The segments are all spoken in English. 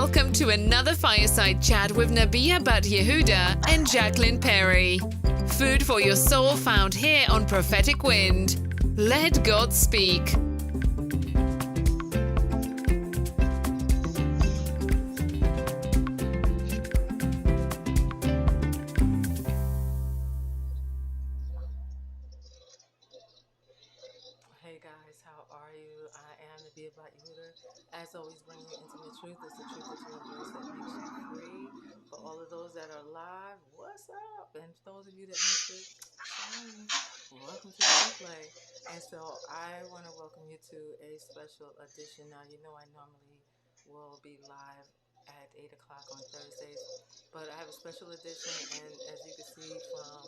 Welcome to another fireside chat with Nabia Bat Yehuda and Jacqueline Perry. Food for your soul found here on Prophetic Wind. Let God speak. Hey guys, how are you? I am Nabia Bat Yehuda. As always, bringing you intimate truth. It's the truth that you embrace that makes you free. For all of those that are live, what's up? And for those of you that missed it, sorry. Welcome to the replay. And so I want to welcome you to a special edition. Now, you know I normally will be live at 8 o'clock on Thursdays, but I have a special edition. And as you can see from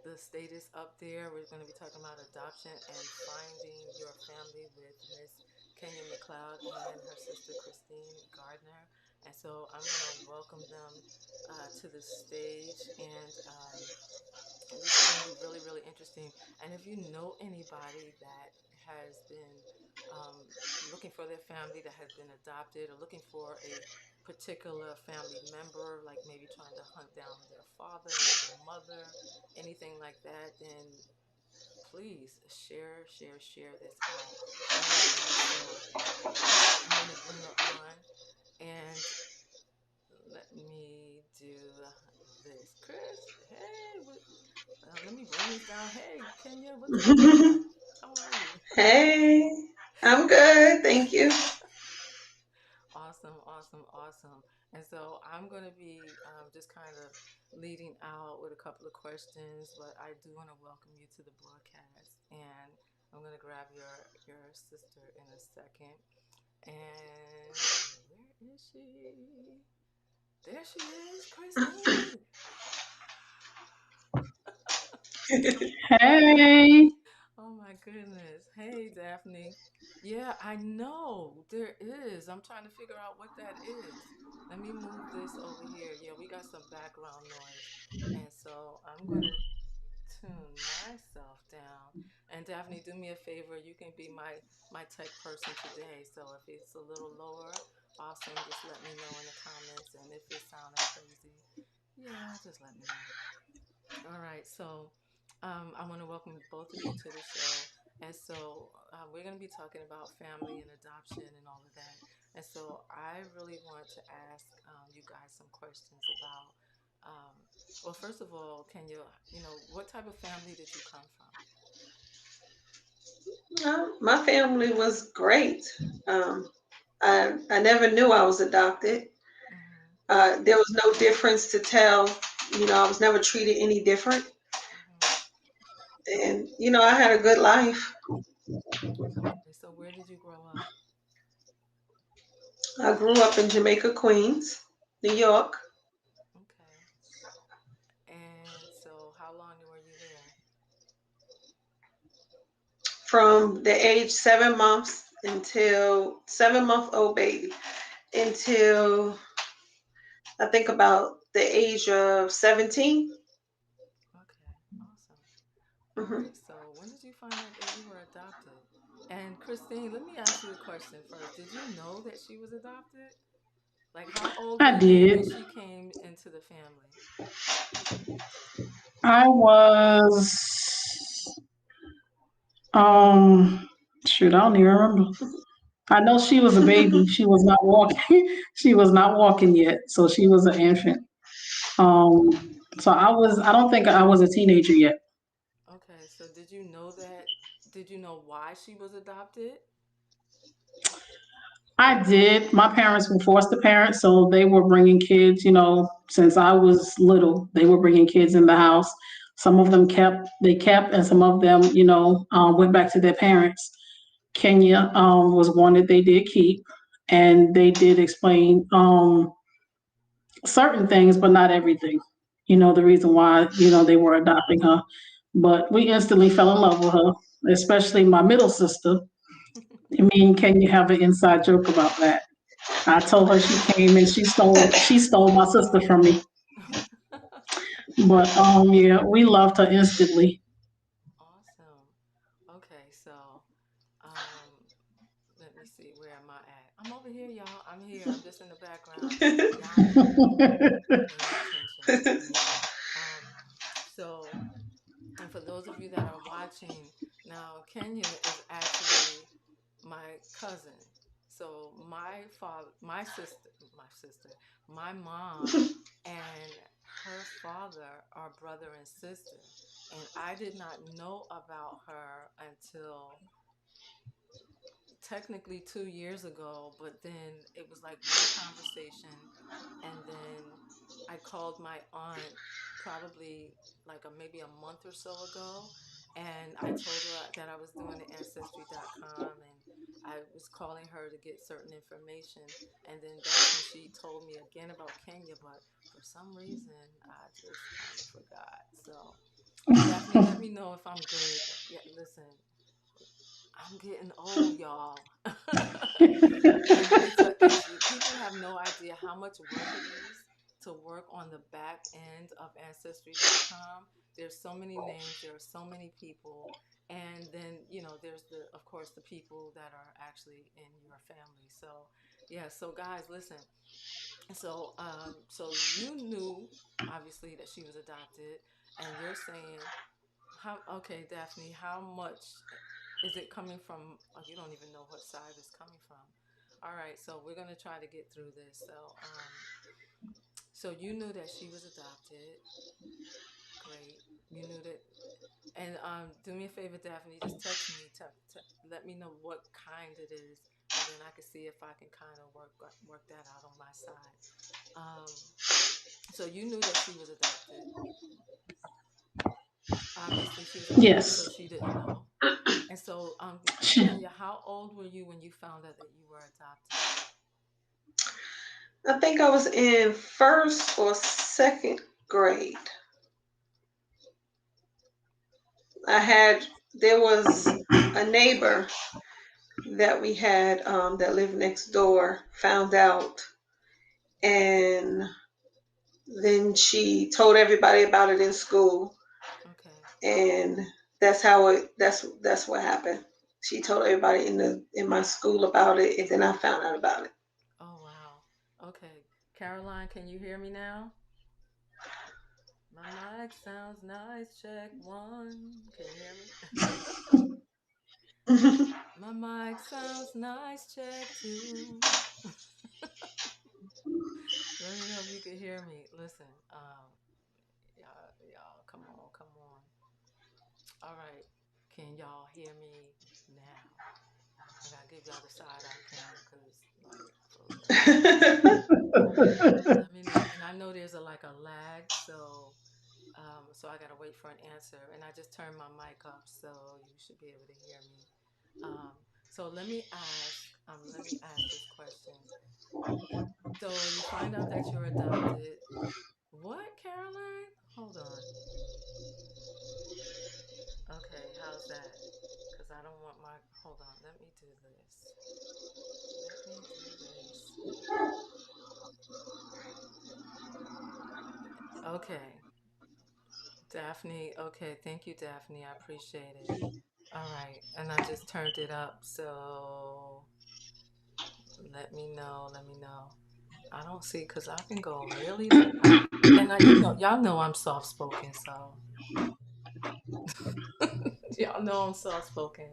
the status up there, we're going to be talking about adoption and finding your family with Miss Kenyia McLeod and her sister Christine Gardner. And so I'm going to welcome them to the stage, and this is going to be really, really interesting. And if you know anybody that has been looking for their family that has been adopted, or looking for a particular family member, like maybe trying to hunt down their father or their mother, anything like that, then please share this out. I'm going to bring her on, and let me do this. Chris, hey, let me bring this down. Hey, Kenyia, what's going on? How are you? Hey, I'm good. Thank you. Awesome. And so I'm going to be just kind of leading out with a couple of questions, but I do want to welcome you to the broadcast. And I'm going to grab your sister in a second. And where is she? There she is, Christine. Hey. Oh my goodness. Hey, Daphne. Yeah, I know there is. I'm trying to figure out what that is. Let me move this over here. Yeah, we got some background noise. And so I'm going to tune myself down. And Daphne, do me a favor. You can be my tech person today. So if it's a little lower, awesome. Just let me know in the comments. And if it's sounding crazy, yeah, just let me know. All right. So I want to welcome both of you to the show. And so we're going to be talking about family and adoption and all of that. And so I really want to ask you guys some questions about, well, first of all, can you know, what type of family did you come My family was great. Um, I never knew I was adopted. from? Mm-hmm. There was no difference to tell. I was never treated any different. Mm-hmm. And, I had a good life. Okay. So where did you grow up? I grew up in Jamaica, Queens, New York, Okay. And so how long were you there? from the age 7 months until 7-month-old baby until I think about the age of 17. Okay. Awesome. All Hmm. right. So when did you find out that you were adopted? And Christine, let me ask you a question first. Did you know that she was adopted? Like, how old were I you when did. she came into the family? I was um shoot, I don't even remember. I know she was a baby. She was not walking. She was not walking yet. So she was an infant. So I don't think I was a teenager yet. Okay, so did you know that? Did you know why she was adopted? I did. My parents were foster parents, so they were bringing kids, since I was little, they were bringing kids in the house. Some of them kept, and some of them, went back to their parents. Kenya was one that they did keep, and they did explain certain things, but not everything. The reason why they were adopting her, but we instantly fell in love with her, especially my middle sister. Me and Kenya have an inside joke about that. I told her she came and she stole my sister from me. But yeah, we loved her instantly. Awesome. Okay, so um let me see, where am I at? I'm over here, y'all. I'm here. I'm just in the background yawning, paying attention. Yeah. So, and for those of you that are watching now, Kenya is actually my cousin. So my mom and her father are brother and sister. And I did not know about her until technically 2 years ago, but then it was like one conversation, and then I called my aunt probably like maybe a month or so ago, and I told her that I was doing the ancestry.com, and I was calling her to get certain information, and then that's when she told me again about Kenya, but for some reason I just kind of forgot. So Daphne, let me know if I'm good. Yeah, listen, I'm getting old, y'all. And people have no idea how much work it is to work on the back end of ancestry.com. There's so many names, there are so many people, and then, there's of course the people that are actually in your family. So, yeah, so guys, listen. So you knew obviously that she was adopted, and you're saying, how okay, Daphne, how much is it coming from? Oh, you don't even know what side it's coming from. All right, so we're gonna try to get through this. So you knew that she was adopted. Great. You knew that, and do me a favor, Daphne. Just text me. Let me know what kind it is, and then I can see if I can kind of work that out on my side. Um, so you knew that she was adopted. Obviously, she was adopted, so Yes. she didn't know. And so, She- Kenya, how old were you when you found out that you were adopted? I think I was in first or second grade. There was a neighbor that we had that lived next door, found out, and then she told everybody about it in school, Okay. and that's what happened. She told everybody in my school about it, and then I found out about it. Oh, wow. Okay. Caroline, can you hear me now? My mic sounds nice. Check one. Can you hear me? My mic sounds nice. Check two. Let me know if you can hear me. Listen, y'all, come on, come on. All right. Can y'all hear me now? I gotta give y'all the side eye camera because, like, for real. Let me know. And I know there's like a lag, so I gotta wait for an answer. And I just turned my mic up, so you should be able to hear me. Um, so let me ask this question. So you find out that you're adopted. What, Caroline? Hold on. Okay, how's that? Because I don't want my. Hold on. Let me do this. Let me do this. Okay, Daphne. Okay, thank you, Daphne. I appreciate it. All right, and I just turned it up, so let me know. Let me know. I don't see because I can go really and y'all know I'm soft spoken, so y'all know I'm soft spoken.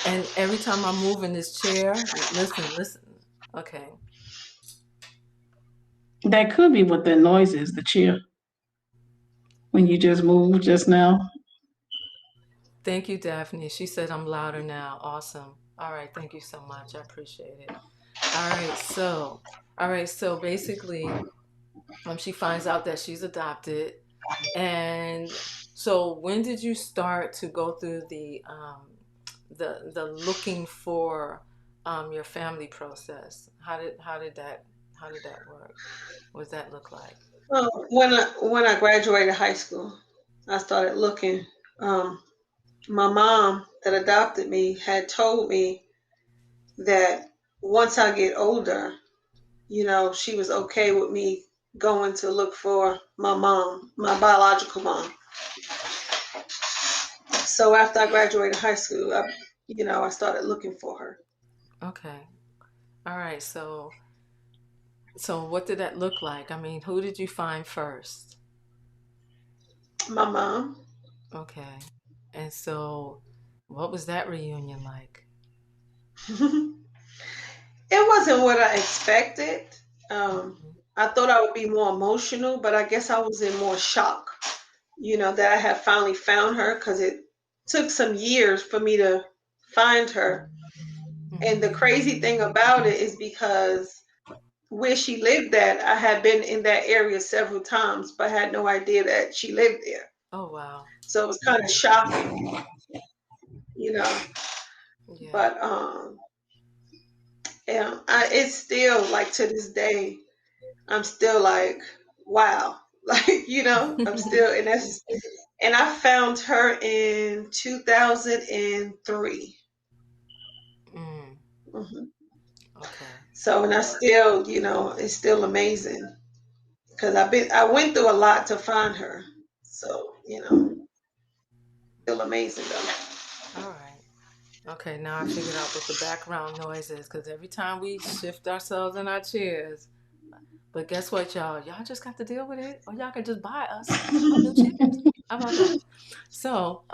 And every time I move in this chair, listen, listen. Okay, That could be what that noise is, the chair, when you just moved just now. thank you, Daphne. She said I'm louder now. Awesome. All right, thank you so much. I appreciate it. All right, so basically, she finds out that she's adopted. And so when did you start to go through the looking for your family process? How did that work? What does that look like? Well, when I graduated high school, I started looking. Um, my mom that adopted me had told me that once I get older, she was okay with me going to look for my mom, my biological mom. So after I graduated high school, I started looking for her. Okay. All right. So what did that look like? I mean, who did you find first? My mom. Okay. And so what was that reunion like? It wasn't what I expected. Mhm. I thought I would be more emotional, but I guess I was in more shock, that I had finally found her because it took some years for me to find her. And the Mhm. crazy thing about it is because where she lived at, I had been in that area several times, but had no idea that she lived there. Oh, wow. So it was kind of shocking, you know. Yeah. But yeah, it's still like to this day, I'm still like, wow, like I'm still, and I found her in 2003. Mm. Mhm. Okay. So, and I still, it's still amazing because I went through a lot to find her. So, still amazing though. All right. Okay, now I figured out what the background noise is because every time we shift ourselves in our chairs, but guess what, y'all? Y'all just got to deal with it, or y'all can just buy us some new chairs. How about that? So,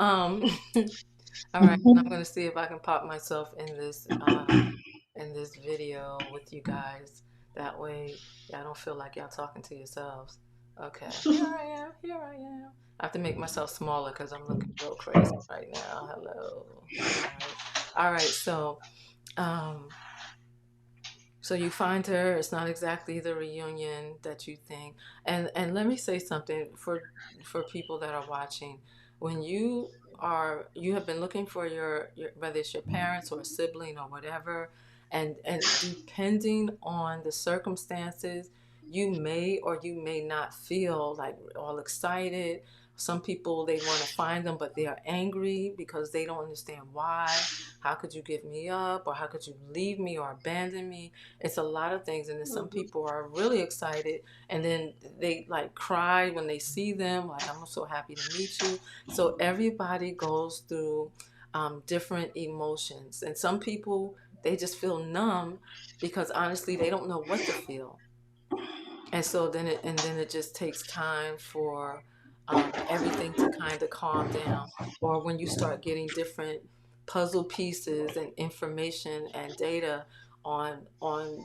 all right, and I'm gonna see if I can pop myself in this video with you guys. That way, y'all don't feel like y'all talking to yourselves. Okay, here I am. Here I am. I have to make myself smaller because I'm looking real crazy right now. Hello. All right. All right. Um, so you find her, it's not exactly the reunion that you think. And let me say something for people that are watching. When you have been looking for your whether it's your parents or a sibling or whatever, and depending on the circumstances, you may or you may not feel like all excited. Some people they want to find them, but they are angry because they don't understand why. How could you give me up, or how could you leave me or abandon me? It's a lot of things, and then some Mhm. people are really excited, and then they like cry when they see them, like I'm so happy to meet you. So everybody goes through different emotions, and some people they just feel numb because honestly they don't know what to feel. And so then it just takes time for everything to kind of calm down. Or when you start getting different puzzle pieces and information and data on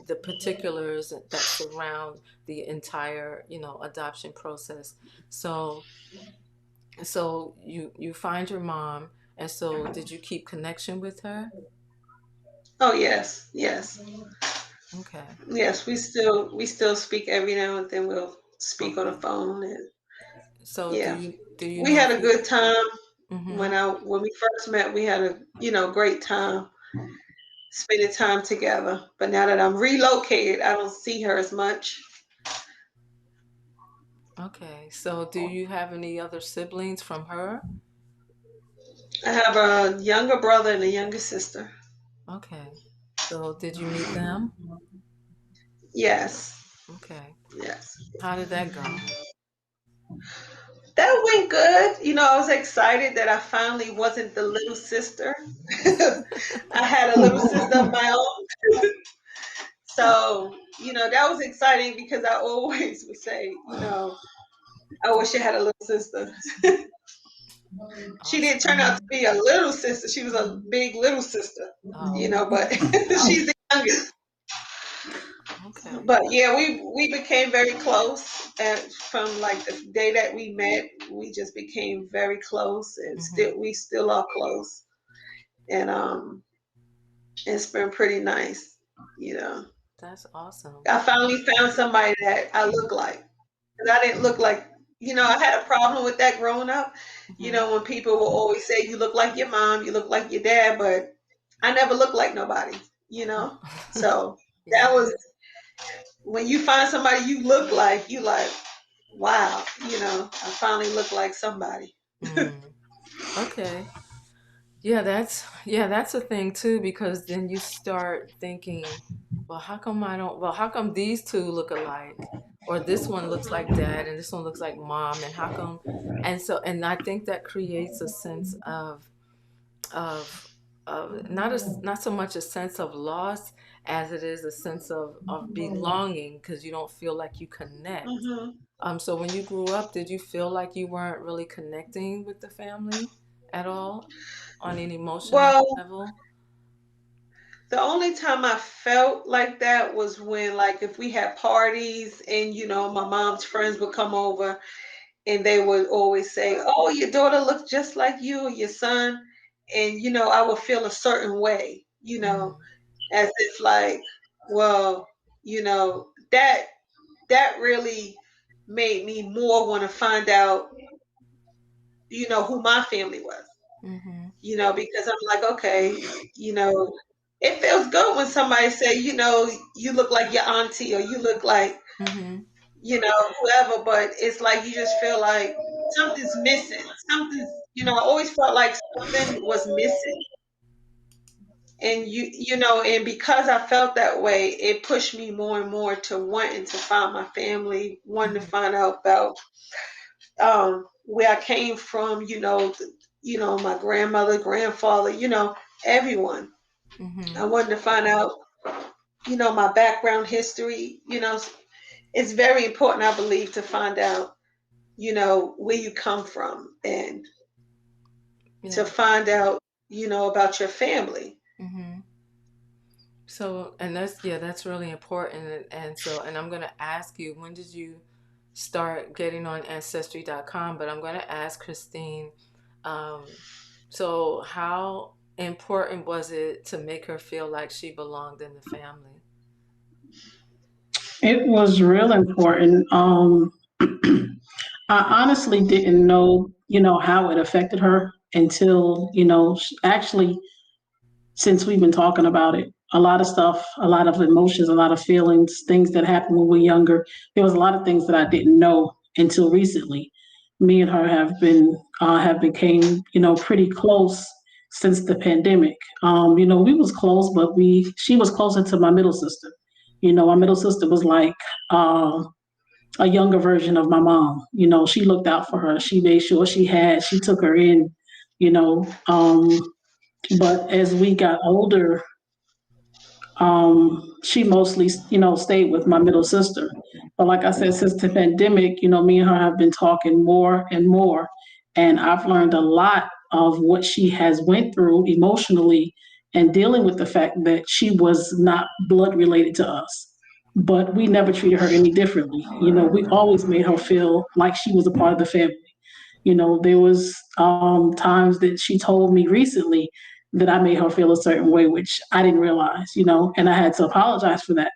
the particulars that surround the entire adoption process. So you find your mom, and so did you keep connection with her? Oh yes, yes, Okay. yes. We still speak every now and then. We'll speak on the Okay. phone, and So yeah, do you we know had if a you? good time Mm-hmm. when we first met. We had a great time spending time together. But now that I'm relocated, I don't see her as much. Okay, so do you have any other siblings from her? I have a younger brother and a younger sister. Okay, so did you meet them? Yes, Okay, yes. how did that go? That went good. I was excited that I finally wasn't the little sister. I had a little sister of my own. So, that was exciting because I always would say, I wish I had a little sister. She didn't Awesome. turn out to be a little sister. She was a big little sister, Oh, but she's the youngest. okay. But yeah, we became very close, and from like the day that we met, we just became very close, and Mm-hmm. we still are close, and it's been pretty nice. You know, That's awesome. I finally found somebody that I look like, because I didn't look like. I had a problem with that growing up. Mm-hmm. When people will always say you look like your mom, you look like your dad, but I never looked like nobody. So that Yeah. was when you find somebody you look like, you like, wow, I finally look like somebody. Mm. Okay. Yeah, that's a thing too, because then you start thinking, well, how come I don't, well, how come these two look alike? Or this one looks like dad and this one looks like mom, and how come, and I think that creates a sense of of not so much a sense of loss as it is a sense of belonging because you don't feel like you connect. Hmm. So when you grew up, did you feel like you weren't really connecting with the family at all on an emotional Well, level? the only time I felt like that was when, like, if we had parties and, my mom's friends would come over and they would always say, "Oh, your daughter looks just like you, or your son." And, I would feel a certain way, Mm-hmm. as if like, well, that really made me more want to find out, who my family was, Mm-hmm. because I'm like, okay, you know, it feels good when somebody say, you look like your auntie or you look like, Mm-hmm. whoever, but it's like you just feel like something's missing. I always felt like something was missing. And and because I felt that way, it pushed me more and more to wanting to find my family, wanting to Mm-hmm. find out about where I came from, my grandmother, grandfather, everyone. Mm-hmm. I wanted to find out, my background history. It's very important, I believe, to find out, where you come from and to Yeah. find out, about your family. Mm-hmm. So, and that's really important. And I'm going to ask you, when did you start getting on ancestry.com? But I'm going to ask Christine, um, so how important was it to make her feel like she belonged in the family? It was real important. I honestly didn't know, how it affected her until, actually, since we've been talking about it. A lot of stuff, a lot of emotions, a lot of feelings, things that happened when we were younger. There was a lot of things that I didn't know until recently. Me and her have became, pretty close since the pandemic. We was close, but she was closer to my middle sister. My middle sister was like a younger version of my mom. She looked out for her. She made sure she took her in, you know. But as we got older, she mostly, stayed with my middle sister. But like I said, since the pandemic, me and her have been talking more and more, and I've learned a lot of what she has went through emotionally and dealing with the fact that she was not blood related to us. But we never treated her any differently. We always made her feel like she was a part of the family. There was times that she told me recently that I made her feel a certain way, which I didn't realize, and I had to apologize for that.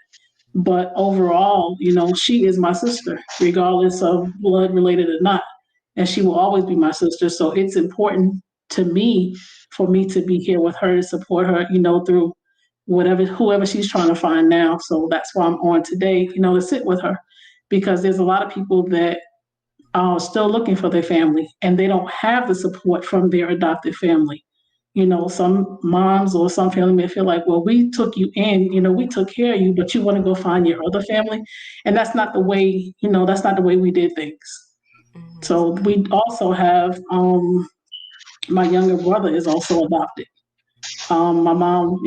But overall, she is my sister, regardless of blood related or not. And she will always be my sister. So it's important to me for me to be here with her to support her, through whoever she's trying to find now. So that's why I'm on today, to sit with her. Because there's a lot of people that are still looking for their family and they don't have the support from their adopted family. Some moms or some family may feel like, well, we took you in, we took care of you, but you want to go find your other family. And that's not the way we did things. Mm-hmm. So we also have, my younger brother is also adopted. My mom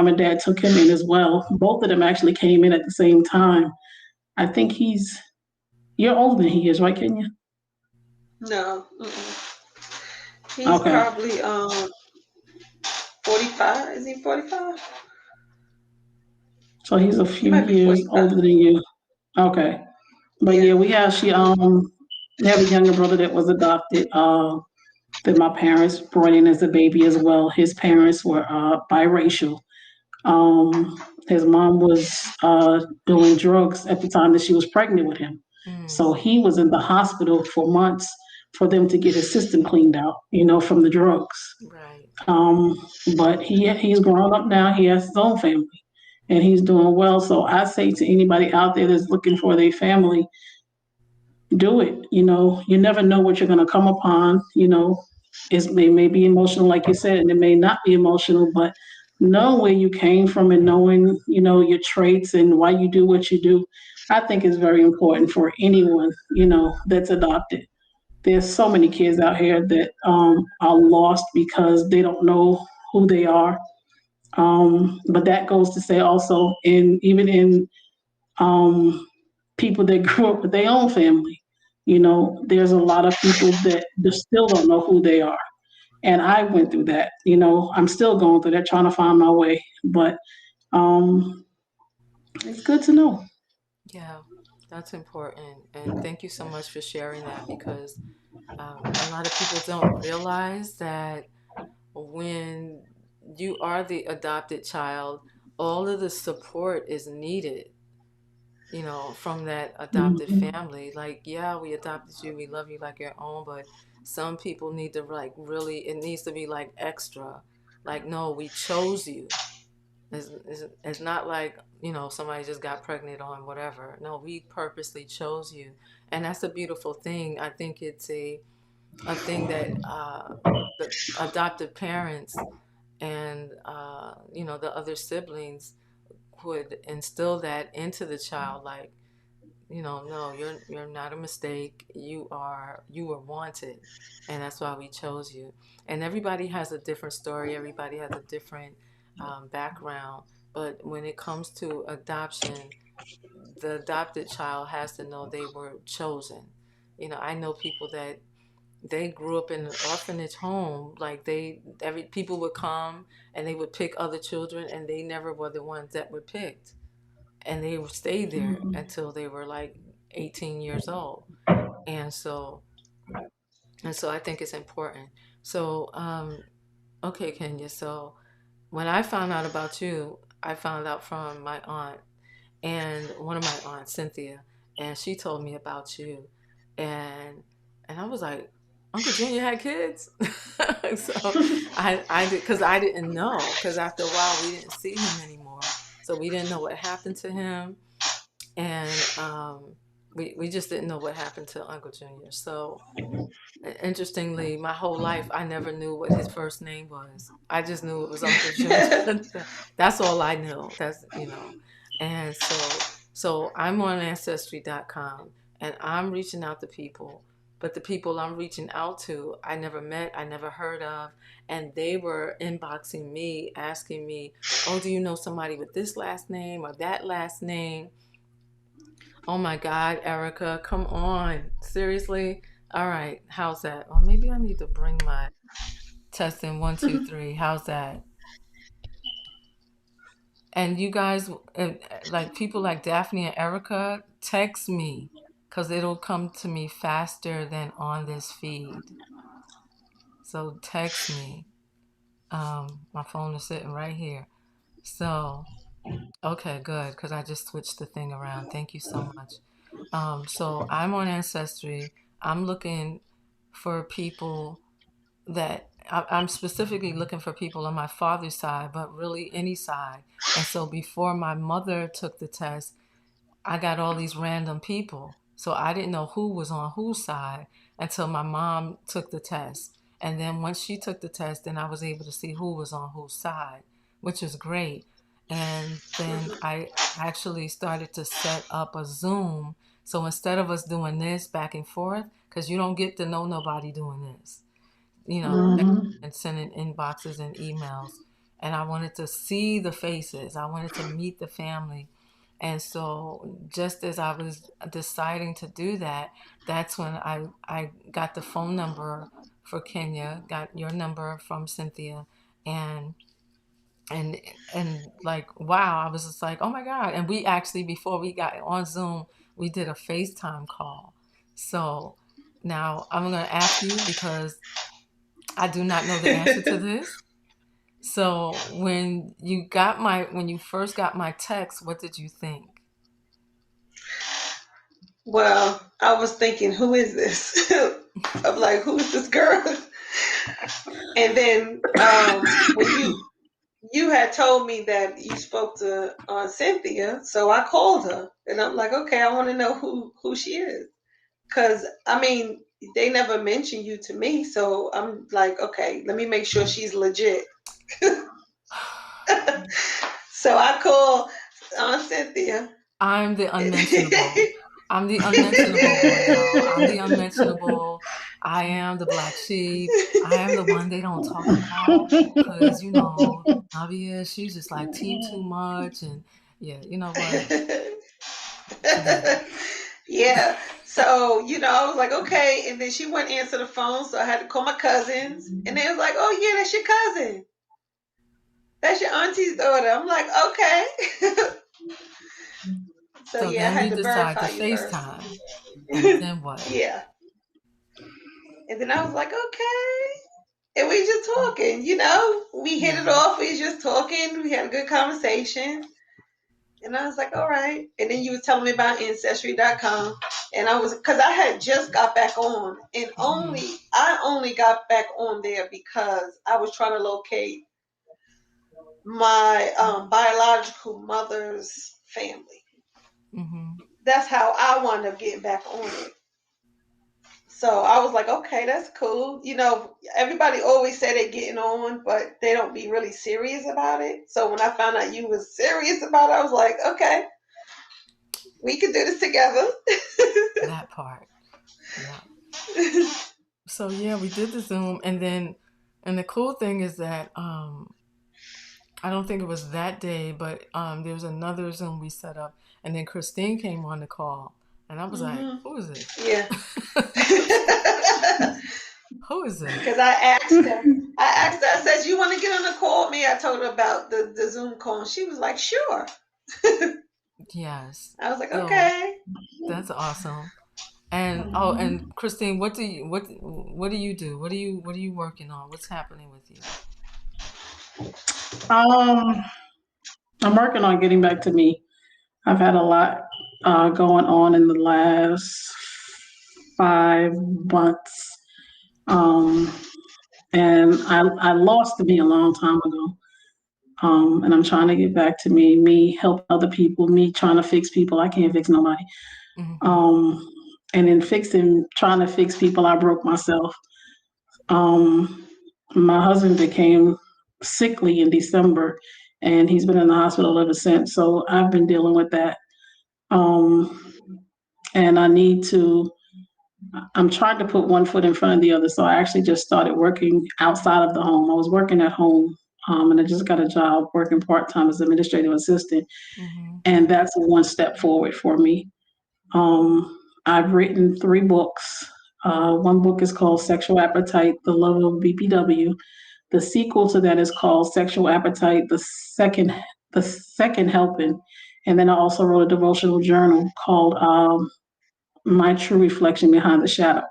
and dad took him in as well. Both of them actually came in at the same time. I think you're older than he is, right, Kenya? No, mm-mm. He's Okay. probably 45. Is he 45? So he's a He few might be years 45. older than you. Okay. But Yeah. yeah, we have a younger brother that was adopted, that my parents brought in as a baby as well. His parents were biracial. His mom was doing drugs at the time that she was pregnant with him. Mm. So he was in the hospital for months for them to get his system cleaned out, from the drugs. Right. Um, but he's grown up now. He has his own family, and he's doing well. So I say to anybody out there that's looking for their family, do it. You never know what you're going to come upon. It may be emotional, like you said, and it may not be emotional, but knowing where you came from and knowing, your traits and why you do what you do, I think is very important for anyone, that's adopted. There's so many kids out here that are lost because they don't know who they are. But that goes to say also in even in um, people that grew up with their own family, there's a lot of people that just still don't know who they are. And I went through that. I'm still going through that, trying to find my way. But um, it's good to know. Yeah, that's important. And thank you so much for sharing that because a lot of people don't realize that when you are the adopted child, all of the support is needed, from that adopted Mhm. family. Like, yeah, we adopted you, we love you like your own, but some people need to, like, really, it needs to be like extra. Like, no, we chose you. It's not like, somebody just got pregnant on whatever. No, we purposely chose you. And that's a beautiful thing. I think it's a thing that the adoptive parents and the other siblings would instill that into the child, like, no, you're not a mistake. You were wanted, and that's why we chose you. And everybody has a different story. Everybody has a different background. But when it comes to adoption, the adopted child has to know they were chosen. I know people that they grew up in an orphanage home. Like every people would come and they would pick other children, and they never were the ones that were picked, and they stayed there Mhm. until they were like 18 years old. And so I think it's important. So okay, Kenya. So when I found out about you, I found out from my aunt and one of my aunts, Cynthia, and she told me about you, and I was like, Uncle Junior had kids. So I did, because I didn't know, because after a while we didn't see him anymore, so we didn't know what happened to him, and we just didn't know what happened to Uncle Junior. So interestingly, my whole life I never knew what his first name was. I just knew it was Uncle Junior. That's all I knew. And so I'm on ancestry.com, and I'm reaching out to people, but the people I'm reaching out to I never met, I never heard of, and they were inboxing me asking me, "Oh, do you know somebody with this last name or that last name?" Oh my God, Erica, come on. Seriously? All right, how's that? Or maybe I need to bring my testing 1, 2, 3. How's that? And you guys, like people like Daphne and Erica, text me because it'll come to me faster than on this feed. So text me. My phone is sitting right here. So, okay, good, because I just switched the thing around. Thank you so much. So I'm on Ancestry. I'm looking for people I'm specifically looking for people on my father's side, but really any side. And so before my mother took the test, I got all these random people. So I didn't know who was on whose side until my mom took the test. And then once she took the test, then I was able to see who was on whose side, which is great. And then I actually started to set up a Zoom. So instead of us doing this back and forth, because you don't get to know nobody doing this, Mhm. and sending inboxes and emails. And I wanted to see the faces. I wanted to meet the family. And so just as I was deciding to do that, that's when I got the phone number for Kenya, got your number from Cynthia, and and like, wow, I was just like, oh my God. And we actually, before we got on Zoom, we did a FaceTime call. So now I'm going to ask you, because I do not know the answer to this. So when you first got my text, what did you think? Well, I was thinking, who is this? I'm like, who is this girl? And then when you had told me that you spoke to Cynthia, so I called her, and I'm like, okay, I want to know who she is, because I mean, they never mentioned you to me, so I'm like, okay, let me make sure she's legit. So I call Aunt Cynthia. I'm the unmentionable. I'm the unmentionable one, y'all. I'm the unmentionable. I am the black sheep. I am the one they don't talk about because, Navia, she's just like team too much. And yeah, you know what? Forget it. Yeah. So, I was like, okay. And then she wouldn't answer the phone. So I had to call my cousins. And they was like, oh, yeah, that's your cousin. That's your auntie's daughter. I'm like, okay. So yeah, I then had you to decide to verify you first. FaceTime. And then what? Yeah. And then I was like, okay. And we just talking, we hit it off. We just talking. We had a good conversation. And I was like, all right. And then you was telling me about Ancestry.com. And because I had just got back on. And I only got back on there because I was trying to locate my biological mother's family. That's how I wound up getting back on it. So I was like, okay, that's cool. Everybody always say they're getting on, but they don't be really serious about it. So when I found out you was serious about it, I was like, okay, we can do this together. That part. Yeah. So yeah, we did the Zoom, and the cool thing is that I don't think it was that day, but there was another Zoom we set up, and then Christine came on the call, and I was like, "Who is it?" Yeah. Who is it? Because I asked her. I said, "You want to get on the call with me?" I told her about the Zoom call, and she was like, "Sure." Yes. I was like, "Okay." That's awesome. And and Christine, what do you do? What are you working on? What's happening with you? I'm working on getting back to me. I've had a lot going on in the last 5 months. And I lost me a long time ago. And I'm trying to get back to me help other people, me trying to fix people. I can't fix nobody. And in trying to fix people, I broke myself. My husband became sickly in December, and he's been in the hospital ever since. So I've been dealing with that. And I'm trying to put one foot in front of the other. So I actually just started working outside of the home. I was working at home, and I just got a job working part-time as administrative assistant. And that's one step forward for me. I've written 3 books. One book is called Sexual Appetite, The Love of BPW. The sequel to that is called Sexual Appetite, the second helping. And then I also wrote a devotional journal called My True Reflection Behind the Shadow,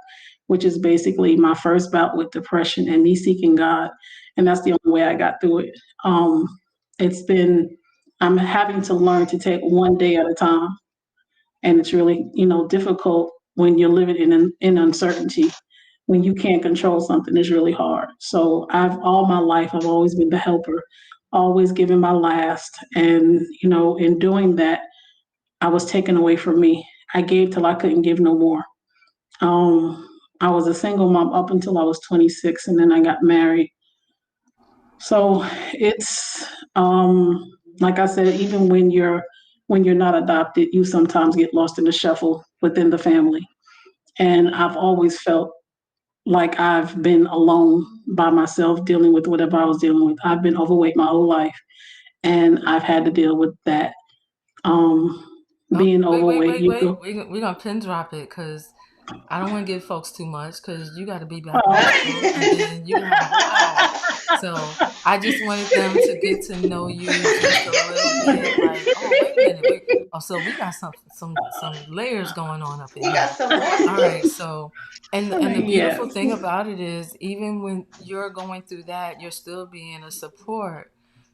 which is basically my first bout with depression and me seeking God. And that's the only way I got through it. I'm having to learn to take one day at a time. And it's really, difficult when you're living in uncertainty. When you can't control something, it's really hard. So all my life, I've always been the helper, always giving my last. And, in doing that, I was taken away from me. I gave till I couldn't give no more. I was a single mom up until I was 26, and then I got married. So it's like I said, even when you're not adopted, you sometimes get lost in the shuffle within the family. And I've always felt like I've been alone by myself dealing with whatever I was dealing with. I've been overweight my whole life, and I've had to deal with that. Being overweight, We're gonna pin drop it because I don't want to give folks too much because you got to be back on the show, and then you have wow. So I just wanted them to get to know you just a little bit. Like, oh, wait a minute, so we got some layers going on up in here. All right, so and the beautiful thing about it is, even when you're going through that, you're still being a support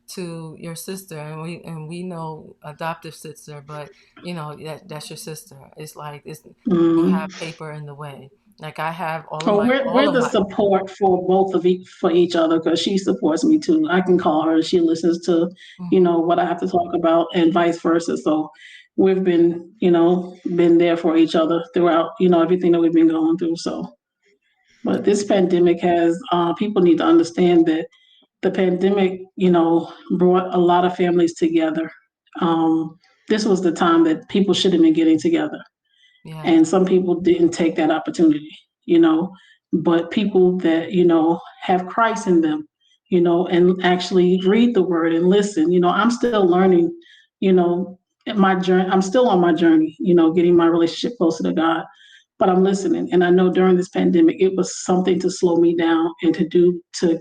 to your sister, and we know adoptive sister, but that's your sister. It's like you don't have paper in the way. Like I have we're the support for both of for each other, because she supports me too. I can call her, she listens to what I have to talk about, and vice versa. So we've been there for each other throughout everything that we've been going through. So, but this pandemic has people need to understand that the pandemic, brought a lot of families together. This was the time that people should have been getting together. Yeah. And some people didn't take that opportunity, but people that, have Christ in them, and actually read the word and listen. I'm still learning, my journey. I'm still on my journey, getting my relationship closer to God, but I'm listening. And I know during this pandemic, it was something to slow me down and to do, to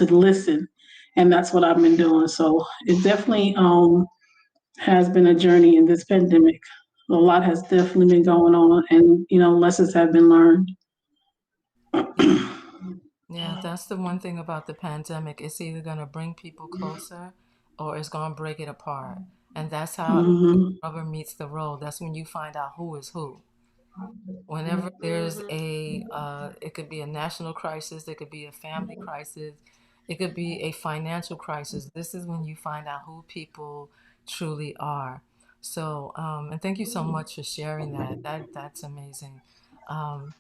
listen. And that's what I've been doing. So it definitely, has been a journey in this pandemic. A lot has definitely been going on, and lessons have been learned. Yeah. Yeah, that's the one thing about the pandemic. It's either going to bring people closer or it's going to break it apart. And that's how Hmm. rubber meets the road. That's when you find out who is who. Whenever there's it could be a national crisis, it could be a family crisis, it could be a financial crisis. This is when you find out who people truly are. So, and thank you so much for sharing that. That's amazing. Um,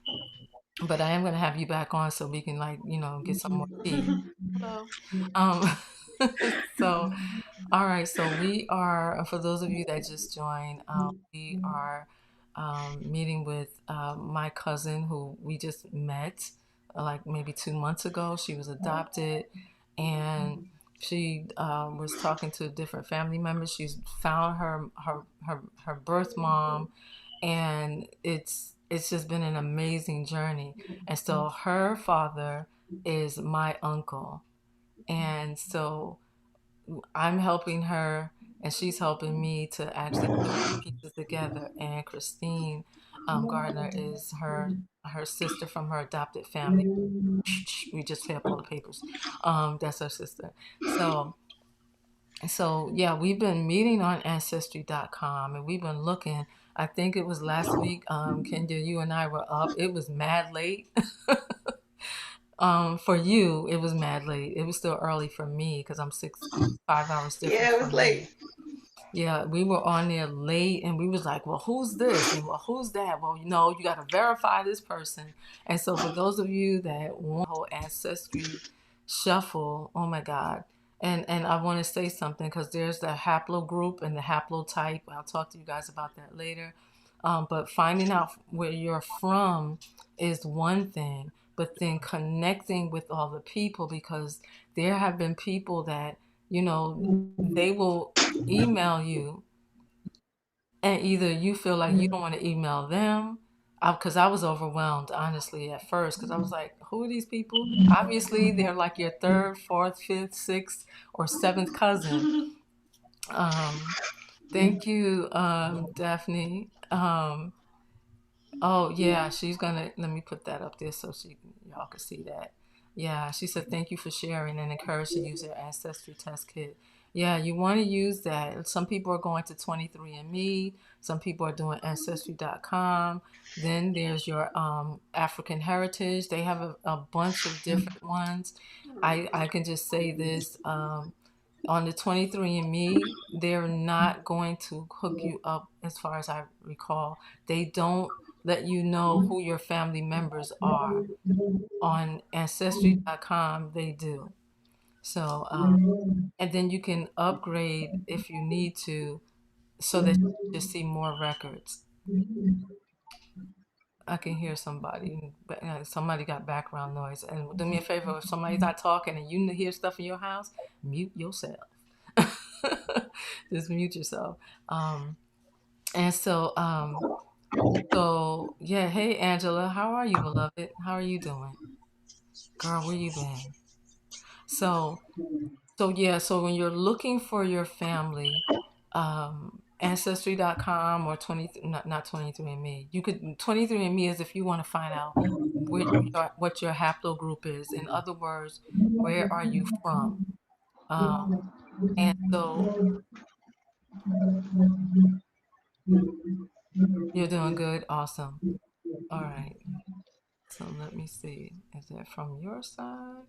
but I am going to have you back on so we can get some more tea. Hello. Um, so, all right. So we are, for those of you that just joined, we are meeting with my cousin who we just met like maybe 2 months ago. She was adopted, and she was talking to different family members. She's found her birth mom, and it's just been an amazing journey. And so her father is my uncle, and so I'm helping her and she's helping me to actually put the pieces together. And Christine Gardner is her sister from her adopted family. We just have all the papers. That's her sister. So yeah, we've been meeting on ancestry.com and we've been looking. I think it was last week, Kenya, you and I were up. It was mad late. For you, it was mad late. It was still early for me because I'm 5 hours different Yeah, it was from you. late. Yeah, we were on there late and we was like, well, who's this? And well, who's that? Well, you got to verify this person. And so for those of you that want the whole ancestry shuffle, oh my God. And I want to say something because there's the haplogroup and the haplotype. I'll talk to you guys about that later. But finding out where you're from is one thing, but then connecting with all the people, because there have been people that, they will email you and either you feel like you don't want to email them, because I was overwhelmed honestly at first, because I was like, who are these people? Obviously they're like your third, fourth, fifth, sixth, or seventh cousin. um Thank you, Daphne. Oh yeah, she's gonna, let me put that up there so y'all can see that. Yeah, she said thank you for sharing and encourage to use their ancestry test kit. Yeah, you want to use that. Some people are going to 23andMe, some people are doing ancestry.com. Then there's your African heritage. They have a bunch of different ones. I can just say this, on the 23andMe, they're not going to hook you up as far as I recall. They don't let you know who your family members are. On ancestry.com, they do. So, and then you can upgrade if you need to so that you just see more records. I can hear somebody, somebody got background noise. And do me a favor, if somebody's not talking and you hear stuff in your house, mute yourself. Just mute yourself. Um, and so yeah, hey Angela, how are you, beloved? How are you doing? Girl, where you been? So yeah, so when you're looking for your family, ancestry.com or 20, not 23andMe. You could 23andMe is if you want to find out what your haplogroup is. In other words, where are you from? Um, and so you're doing good, awesome. All right. So let me see. Is that from your side?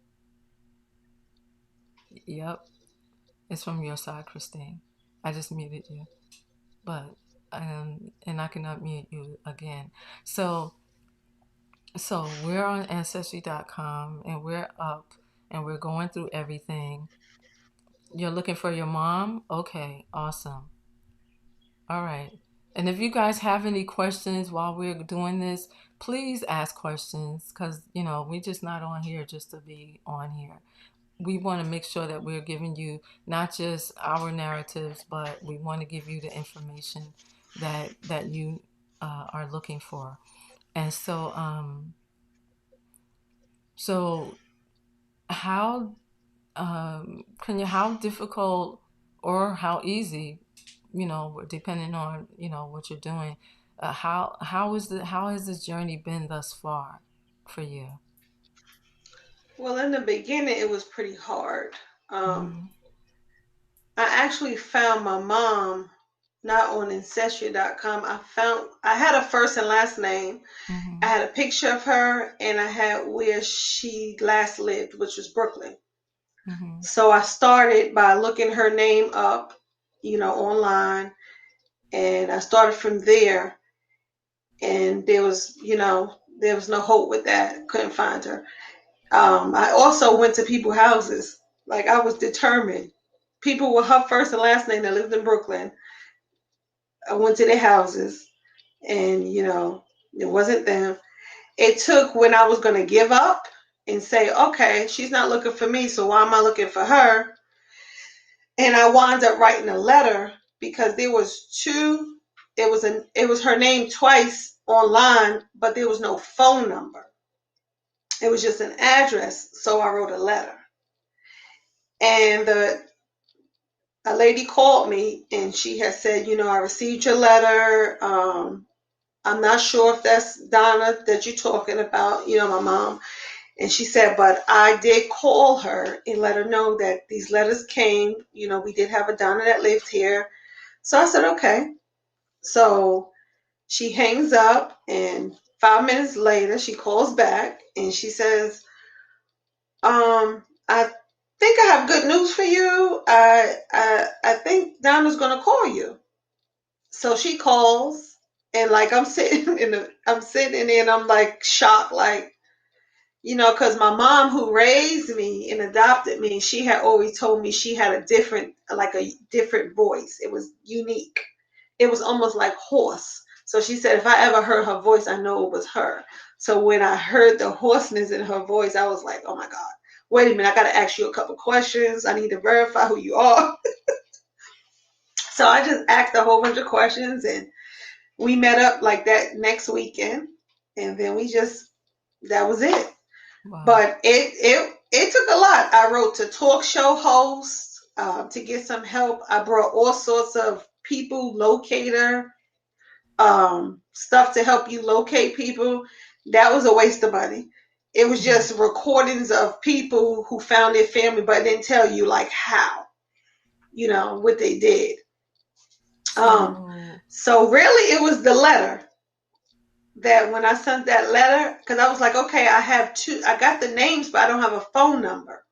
Yep, it's from your side, Christine. I just muted you, but and I can unmute you again. So we're on ancestry.com and we're up and we're going through everything. You're looking for your mom? Okay, awesome. All right. And if you guys have any questions while we're doing this, please ask questions, because we're just not on here just to be on here. We want to make sure that we're giving you not just our narratives, but we want to give you the information that you are looking for. And so how how difficult or how easy, depending on what you're doing, how has this journey been thus far for you? Well, in the beginning, it was pretty hard. Um, Mm-hmm. I actually found my mom not on ancestry.com. I had a first and last name. I Mm-hmm. had a picture of her, and I had where she last lived, which was Brooklyn. Mm-hmm. So I started by looking her name up, online, and I started from there. And there was no hope with that. Couldn't find her. I also went to people's houses. Like, I was determined. People with her first and last name that lived in Brooklyn. I went to their houses, and it wasn't them. It took when I was going to give up and say, okay, she's not looking for me, so why am I looking for her? And I wound up writing a letter because there was two. It was her name twice online, but there was no phone number. It was just an address. So I wrote a letter, and a lady called me, and she had said, I received your letter. I'm not sure if that's Donna that you're talking about, my mom. And she said, but I did call her and let her know that these letters came. We did have a Donna that lived here. So I said, okay. So she hangs up, and 5 minutes later, she calls back and she says, I think I have good news for you. I think Donna's gonna call you. So she calls, and like I'm sitting there, and I'm like shocked, like, because my mom, who raised me and adopted me, she had always told me she had a different voice. It was unique. It was almost like hoarse. So she said, if I ever heard her voice, I know it was her. So when I heard the hoarseness in her voice, I was like, oh my God, wait a minute, I got to ask you a couple questions. I need to verify who you are. So I just asked a whole bunch of questions, and we met up like that next weekend. And then that was it. Wow. But it took a lot. I wrote to talk show hosts to get some help. I brought all sorts of people, locator stuff to help you locate people. That was a waste of money. It was Mm-hmm. just recordings of people who found their family, but didn't tell you like how, what they did. Um, So. so really, it was the letter that when I sent that letter, because I was like, okay, I got the names, but I don't have a phone number.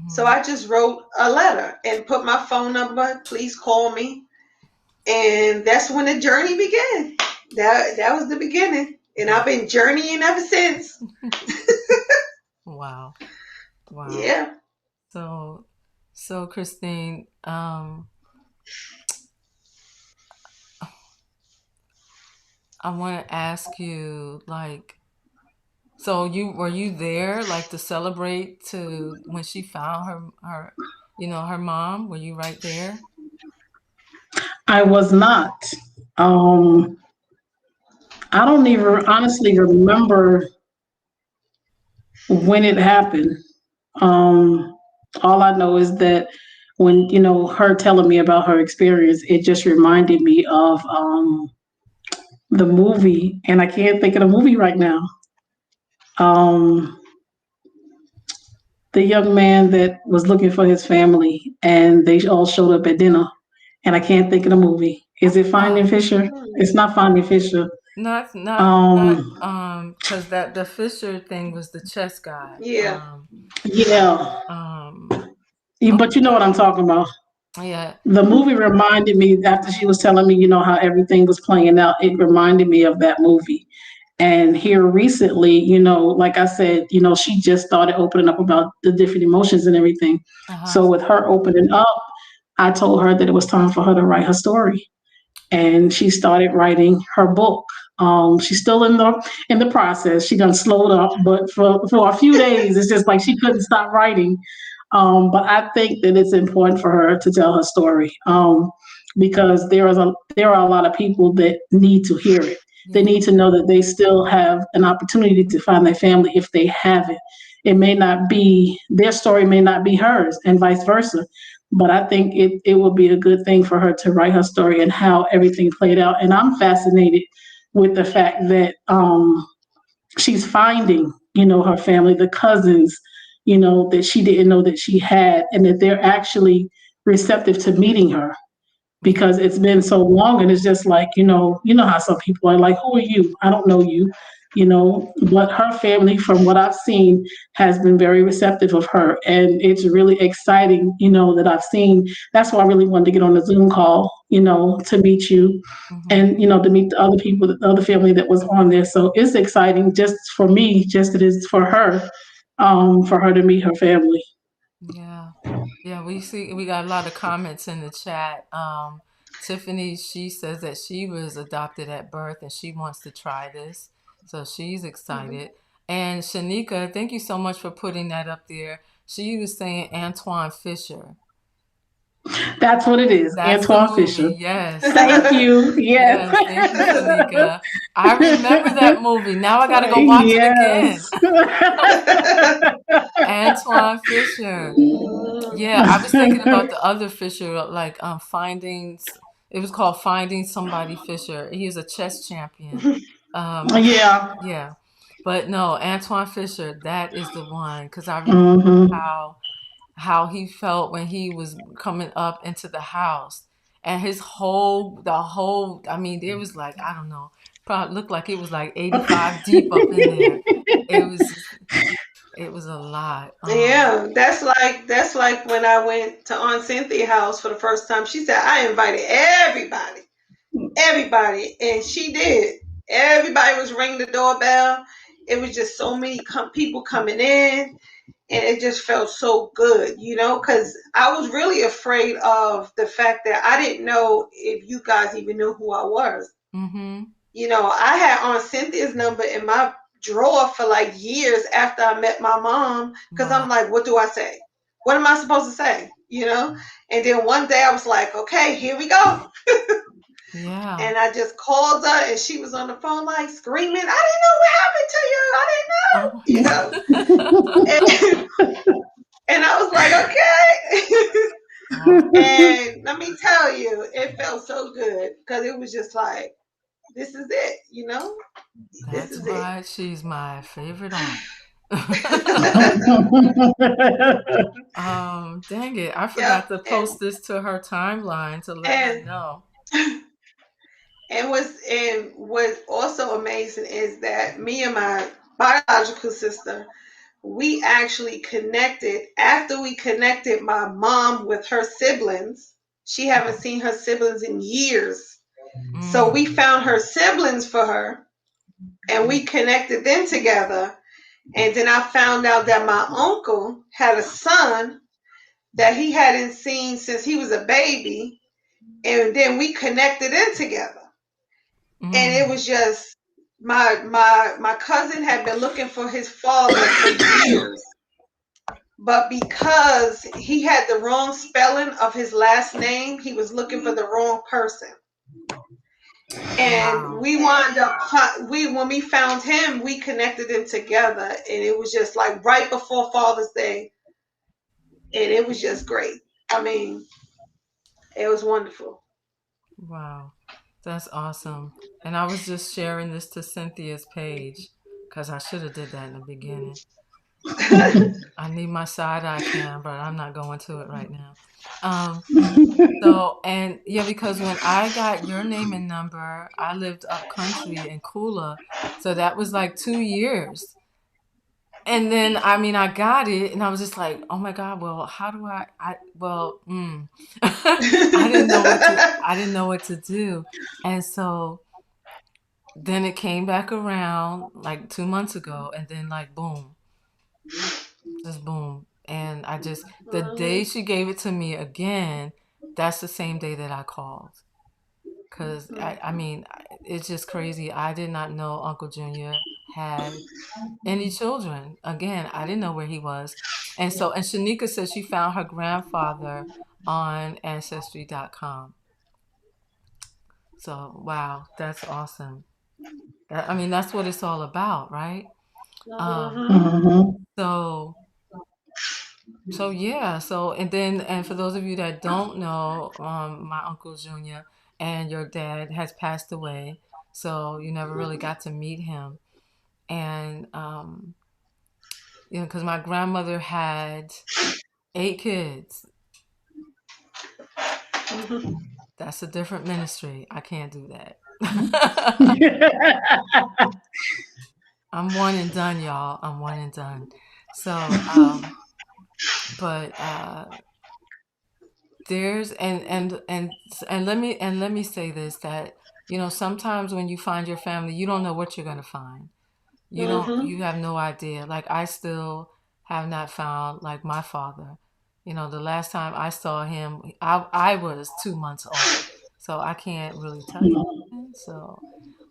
So Mm-hmm. I just wrote a letter and put my phone number. Please call me, and that's when the journey began. That was the beginning, and I've Wow. been journeying ever since. Wow. Wow. Yeah. So, Christine, I want to ask you, like, so were you there, like, to celebrate to when she found her mom? Were you right there? I was not. Um, I don't even honestly remember when it happened. Um, all I know is that when, her telling me about her experience, it just reminded me of the movie, and I can't think of the movie right now. Um, the young man that was looking for his family, and they all showed up at dinner, and I can't think of the movie. Is it Finding Oh, Fisher? It's Hmm. not Finding Fisher. not Um, because that the Fisher thing was the chess guy. Yeah. yeah, Um, but you know what I'm talking about. yeah. The movie reminded me after she was telling me, how everything was playing out. It reminded me of that movie. And here recently, like I said, she just started opening up about the different emotions and everything. Uh-huh. So with her opening up, I told her that it was time for her to write her story. And she started writing her book. She's still in the process. She done slowed up, but for a few days, it's just like she couldn't stop writing. But I think that it's important for her to tell her story, because there are a lot of people that need to hear it. They Yeah. need to know that they still have an opportunity to find their family if they haven't. It may not be their story, may not be hers, and vice versa. But I think it would be a good thing for her to write her story and how everything played out. And I'm fascinated with the fact that she's finding, her family, the cousins, that she didn't know that she had, and that they're actually receptive to meeting her Yeah. because it's been so long, and it's just like, how some people are like, who are you? I don't know you. But her family, from what I've seen, has been very receptive of her, and it's really exciting, that I've seen. That's why I really wanted to get on the Zoom call, to meet you, Mm-hmm. and to meet the other people, the other family that was on there. So it's exciting, just for me, just it is for her to meet her family. Yeah. Yeah, we got a lot of comments in the chat. Tiffany, she says that she was adopted at birth and she wants to try this. So she's Mhm. excited. And Shanika, thank you so much for putting that up there. She was saying Antoine Fisher. That's what it is, That's the Antoine Fisher. movie. Yes. Thank you. Yes. Yes, thank you, Shanika. I remember that movie. Now I got to go watch it again. Yes. Antoine Fisher. Yeah, I was thinking about the other Fisher, like finding. It was called Finding Somebody Fisher. He was a chess champion. Um, Yeah. yeah, but no, Antoine Fisher. That is the one because I remember Hmm. how he felt when he was coming up into the house, and the whole. I mean, it was like I don't know. Probably looked like it was like 85 deep up in there. It was it was a lot. Yeah, that's like when I went to Aunt Cynthia's house for the first time. She said I invited everybody, and she did. Everybody was ringing the doorbell. It was just so many people coming in, and it just felt so good, because I was really afraid of the fact that I didn't know if you guys even knew who I was. Mm-hmm. I had Aunt Cynthia's number in my drawer for like years after I met my mom because Wow. I'm like, what do I say? What am I supposed to say? And then one day I was like, okay, here we go. Yeah. And I just called her and she was on the phone like screaming, I Oh didn't know what happened to you. And I was like, okay. my God. And let me tell you, it felt so good because it was just like, this is it. This That's is it. why she's my favorite aunt. Dang it. I Yep. forgot to And post this to her timeline to let her and know. what's also amazing is that me and my biological sister, we actually connected after we connected my mom with her siblings. She haven't seen her siblings in years. So Mm. we found her siblings for her and we connected them together. And then I found out that my uncle had a son that he hadn't seen since he was a baby. And then we connected them together. And it Mm. was just my cousin had been looking for his father for years, but because he had the wrong spelling of his last name, he was looking for the wrong person. And Wow. we wound up we when we found him, we connected them together, and it was just like right before Father's Day, and it was just great. I mean, it was wonderful. Wow. That's awesome. And I was just sharing this to Cynthia's page because I should have did that in the beginning. I need my side eye cam, but I'm not going to it right now. Um, So, and yeah, because when I got your name and number, I lived up country in Kula. So that was like 2 years. And then, I mean, I got it and I was just like, oh my God, well, how do I didn't know what to do. And so then it came back around like 2 months ago and then like, boom, just boom. And the day she gave it to me again, that's the same day that I called. because I mean, it's just crazy. I did not know Uncle Junior had any children. Again, I didn't know where he was. And Shanika said she found her grandfather on Ancestry.com. So, wow, that's awesome. I mean, that's what it's all about, right? Um, Mhm. so, so yeah, and for those of you that don't know, my Uncle Junior and your dad has passed away, so you never really got to meet him. And, because my grandmother had 8 kids. That's a different ministry. I can't do that. I'm one and done, y'all. I'm one and done. So, but there's and let me say this, that sometimes when you find your family, you don't know what you're gonna find. Mhm. You have no idea. Like, I still have not found, like, my father. The last time I saw him, I was 2 months old, so I can't really tell you. So,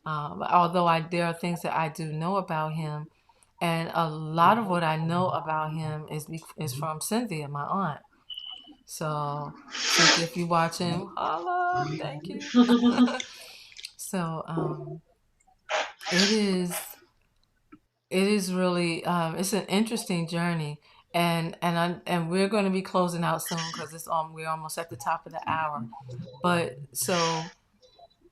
although there are things that I do know about him, and a lot of what I know about him is from Cynthia, my aunt. So, Cynthia, if you watching, holla, thank you. So, it is really, it's an interesting journey, and we're going to be closing out soon because we're almost at the top of the hour. But so,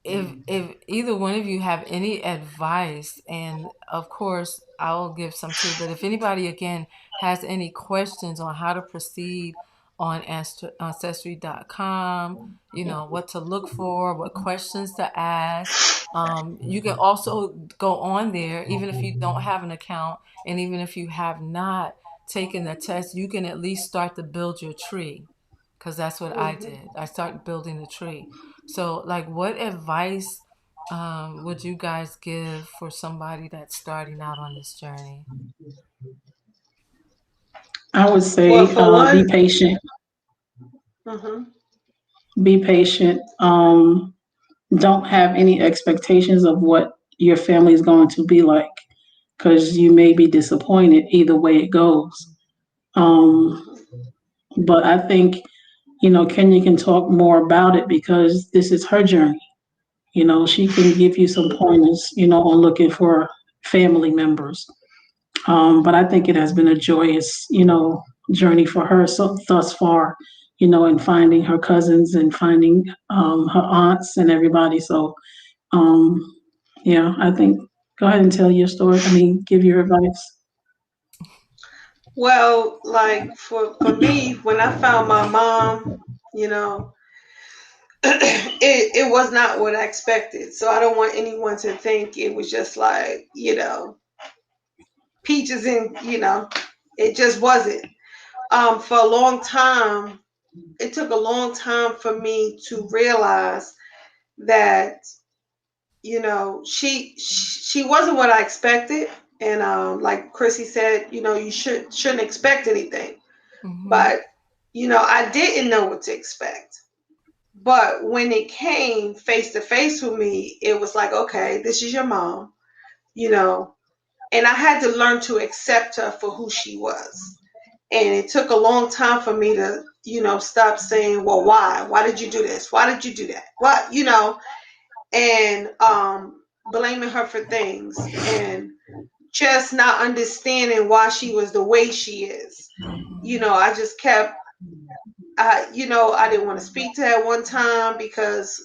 if either one of you have any advice, and of course I'll give some too, but if anybody again has any questions on how to proceed on ancestry.com, what to look for, what questions to ask, you can also go on there even if you don't have an account, and even if you have not taken the test, you can at least start to build your tree, because that's what I Mhm. did. I started building the tree. So, like, what advice would you guys give for somebody that's starting out on this journey? I would Well, say for be one, patient. mhm. Be patient. Don't have any expectations of what your family is going to be like, because you may be disappointed either way it goes. Um, but I think, Kenya can talk more about it because this is her journey. She can give you some pointers, on looking for family members. But I think it has been a joyous, journey for her so thus far, in finding her cousins and finding her aunts and everybody. So, um, yeah, I think go ahead and tell your story. I mean, give your advice. Well, like for me, when I found my mom, you know, it was not what I expected. So I don't want anyone to think it was just like, peaches and, it just wasn't. For a long time, it took a long time for me to realize that, she wasn't what I expected. And like Chrissy said, you shouldn't expect anything. Mm-hmm. But, I didn't know what to expect. But when it came face to face with me, it was like, okay, this is your mom, you know, and I had to learn to accept her for who she was. And it took a long time for me to, stop saying, well, why? Why did you do this? Why did you do that? What, and blaming her for things and just not understanding why she was the way she is. I just kept I didn't want to speak to her one time because,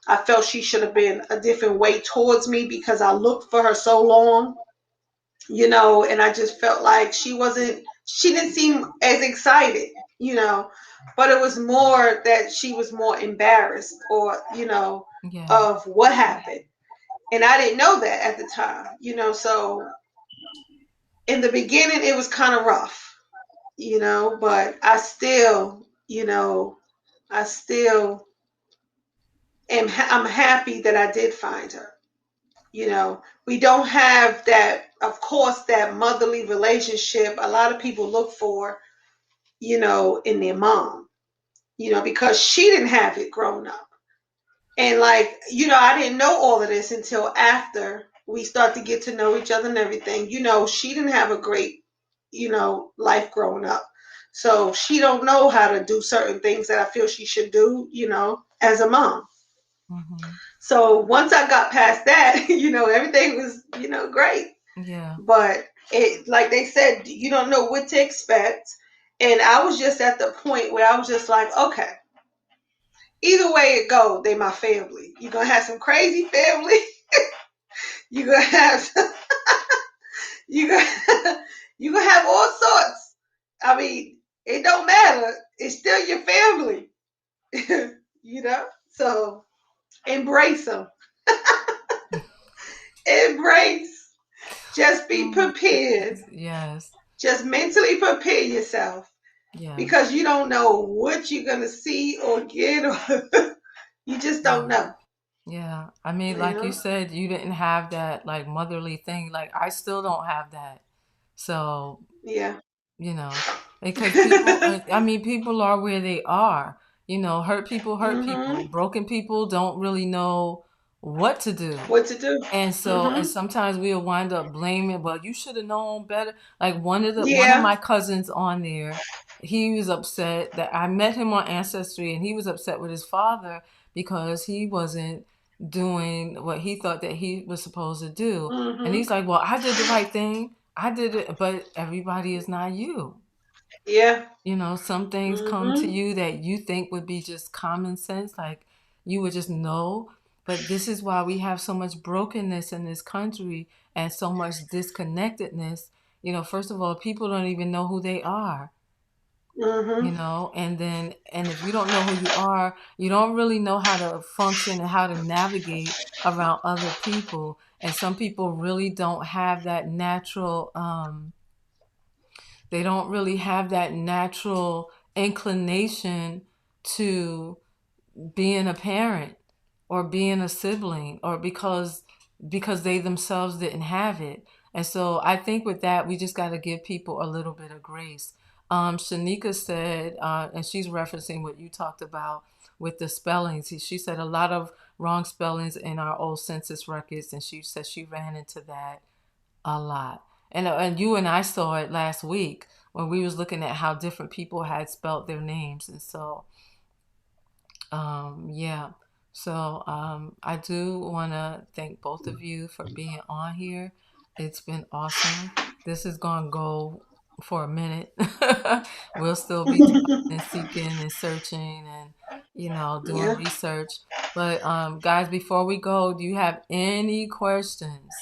I felt she should have been a different way towards me because I looked for her so long, and I just felt like she didn't seem as excited, but it was more that she was more embarrassed or, Yeah. of what happened. And I didn't know that at the time, so in the beginning it was kind of rough, but I still I'm happy that I did find her. We don't have that, of course, that motherly relationship a lot of people look for, in their mom, because she didn't have it growing up. And like, I didn't know all of this until after we start to get to know each other and everything. She didn't have a great, life growing up. So she don't know how to do certain things that I feel she should do, as a mom. Mm-hmm. So once I got past that, everything was, great. Yeah. But like they said, you don't know what to expect. And I was just at the point where I was just like, okay, either way it go, they my family. You're gonna have some crazy family. You're gonna have you gonna you gonna have all sorts. I mean, it don't matter. It's still your family. So embrace them. Embrace. Just be Oh my prepared. goodness. Yes. Just mentally prepare yourself Yes. because you don't know what you're gonna see or get, or you just Yeah. don't know. Yeah. I mean, You like you know? said, you didn't have that like motherly thing. Like I still don't have that. So, Yeah. you know, because people, I mean, people are where they are. Hurt people hurt people. Mhm. Broken people don't really know what to do. What to do? And Mhm. sometimes we'll wind up blaming, well, you should have known better. Like one of Yeah. my cousins on there, he was upset that I met him on Ancestry, and he was upset with his father because he wasn't doing what he thought that he was supposed to do. And Mhm. he's like, well, I did the right thing. I did it, but everybody is not you. Yeah. Some things come to Mhm. you that you think would be just common sense, like you would just know. But this is why we have so much brokenness in this country and so much disconnectedness. First of all, people don't even know who they are, Mhm. and if you don't know who you are, you don't really know how to function and how to navigate around other people. And some people really don't have that natural, they don't really have that natural inclination to being a parent or being a sibling, or because they themselves didn't have it. And so I think with that, we just got to give people a little bit of grace. Shanika said, and she's referencing what you talked about with the spellings. She said a lot of wrong spellings in our old census records, and she said she ran into that a lot. And you and I saw it last week when we was looking at how different people had spelt their names. And so yeah. So I do want to thank both of you for being on here. It's been awesome. This is going to go for a minute. We'll still be talking and seeking and searching and, doing Yeah. research. But guys, before we go, do you have any questions?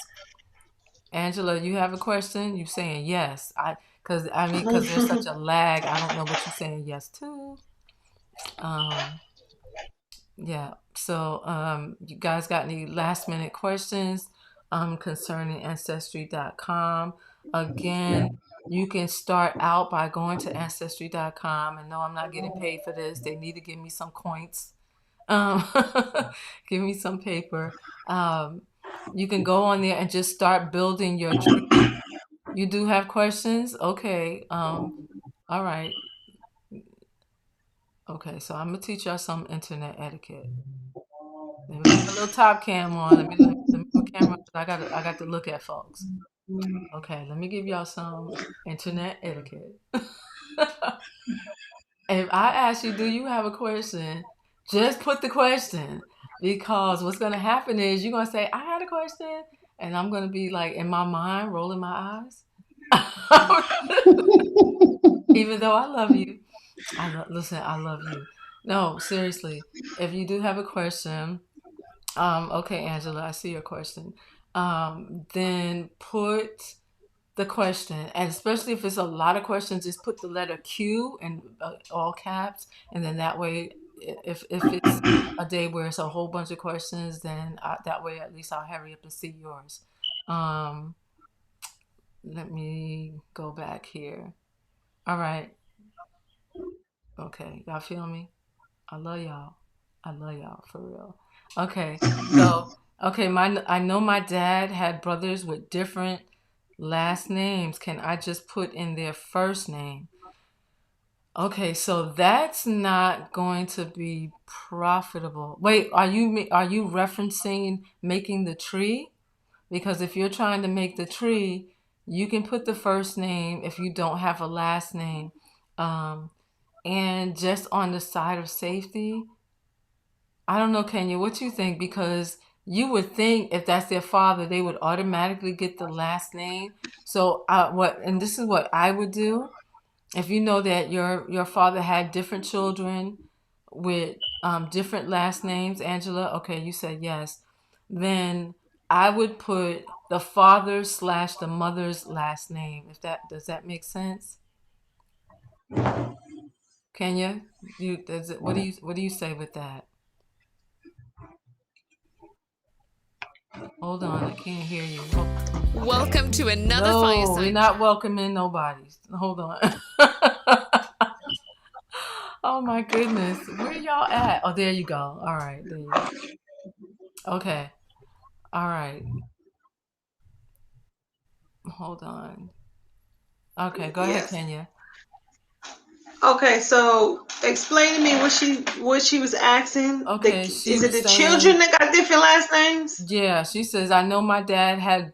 Angela, you have a question? You saying yes? Because there's such a lag. I don't know what you're saying yes to. Um, Yeah. So, you guys got any last minute questions concerning ancestry.com? Again, you can start out by going to ancestry.com. And no, I'm not getting paid for this. They need to give me some coins. Um, give me some paper. Um, you can go on there and just start building your tree. You do have questions? Okay. All right. Okay. So I'm gonna teach y'all some internet etiquette. Let me put my little top cam on. Let me put camera. I got to look at folks. Okay, let me give y'all some internet etiquette. If I ask you, do you have a question? Just put the question, because what's gonna happen is you're gonna say, I had a question, and I'm gonna be like in my mind rolling my eyes. Even though I love you, listen. I love you. No, seriously. If you do have a question, okay, Angela, I see your question. Then put the question, and especially if it's a lot of questions, just put the letter Q in all caps, and then that way, if it's a day where it's a whole bunch of questions, then that way at least I'll hurry up and see yours. Um, Let me go back here. All right. Okay, y'all feel me? I love y'all. I love y'all for real. Okay, so I know my dad had brothers with different last names. Can I just put in their first name? Okay, so that's not going to be profitable. Wait, are you referencing making the tree? Because if you're trying to make the tree, you can put the first name if you don't have a last name. Um, and just on the side of safety, I don't know, Kenya, what you think? Because you would think if that's their father, they would automatically get the last name. So, and this is what I would do. If you know that your father had different children with different last names, Angela, okay, you said yes, then I would put the father slash the mother's last name. If that does that make sense, Kenya? You does it, what do you say with that? Hold on, I can't hear you. Welcome to another No, we're fireside not chat. welcoming nobody. Hold on. Oh my goodness, where y'all at? Oh, there you go. All right, there you go. Okay. All right. Hold on. Okay, go ahead, Yes. Kenya. Okay, so explain to me what she was asking. Okay, she Is it was the saying, children that got different last names? yeah, she says, I know my dad had,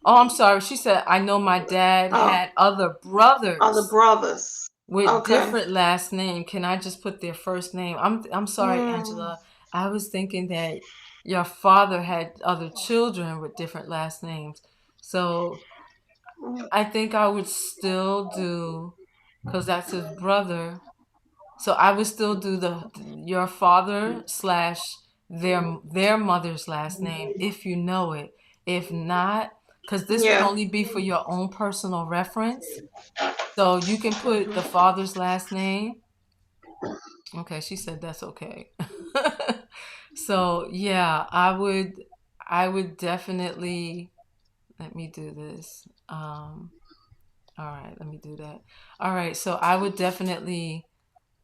oh, I'm sorry. She said, I know my dad Oh, had other are the brothers brothers? with Okay. different last name. Can I just put their first name? I'm sorry, Mm, Angela. I was thinking that your father had other children with different last names. So mm, I think I would still do, because that's his brother. So I would still do your father slash their mother's last name if you know it. If not, because this would yeah. only be for your own personal reference. So you can put the Mhm. father's last name. Okay, she said that's okay. So yeah, I would definitely let me do this. All right, let me do that. All right, so I would definitely,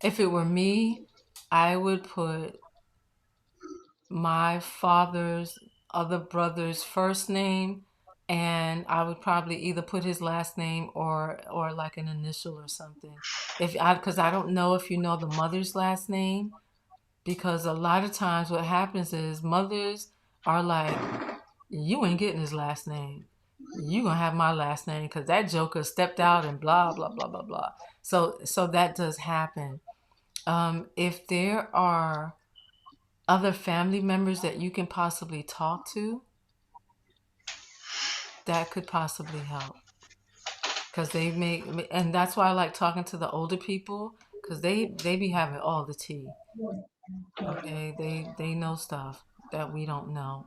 if it were me, I would put my father's other brother's first name, and I would probably either put his last name or like an initial or something. If I Because I don't know if you know the mother's last name, because a lot of times what happens is mothers are like, you ain't getting his last name. You gonna have my last name because that joker stepped out and blah blah blah blah blah. So that does happen. If there are other family members that you can possibly talk to, that could possibly help. Because and that's why I like talking to the older people, because they be having all the tea. Okay, they know stuff that we don't know.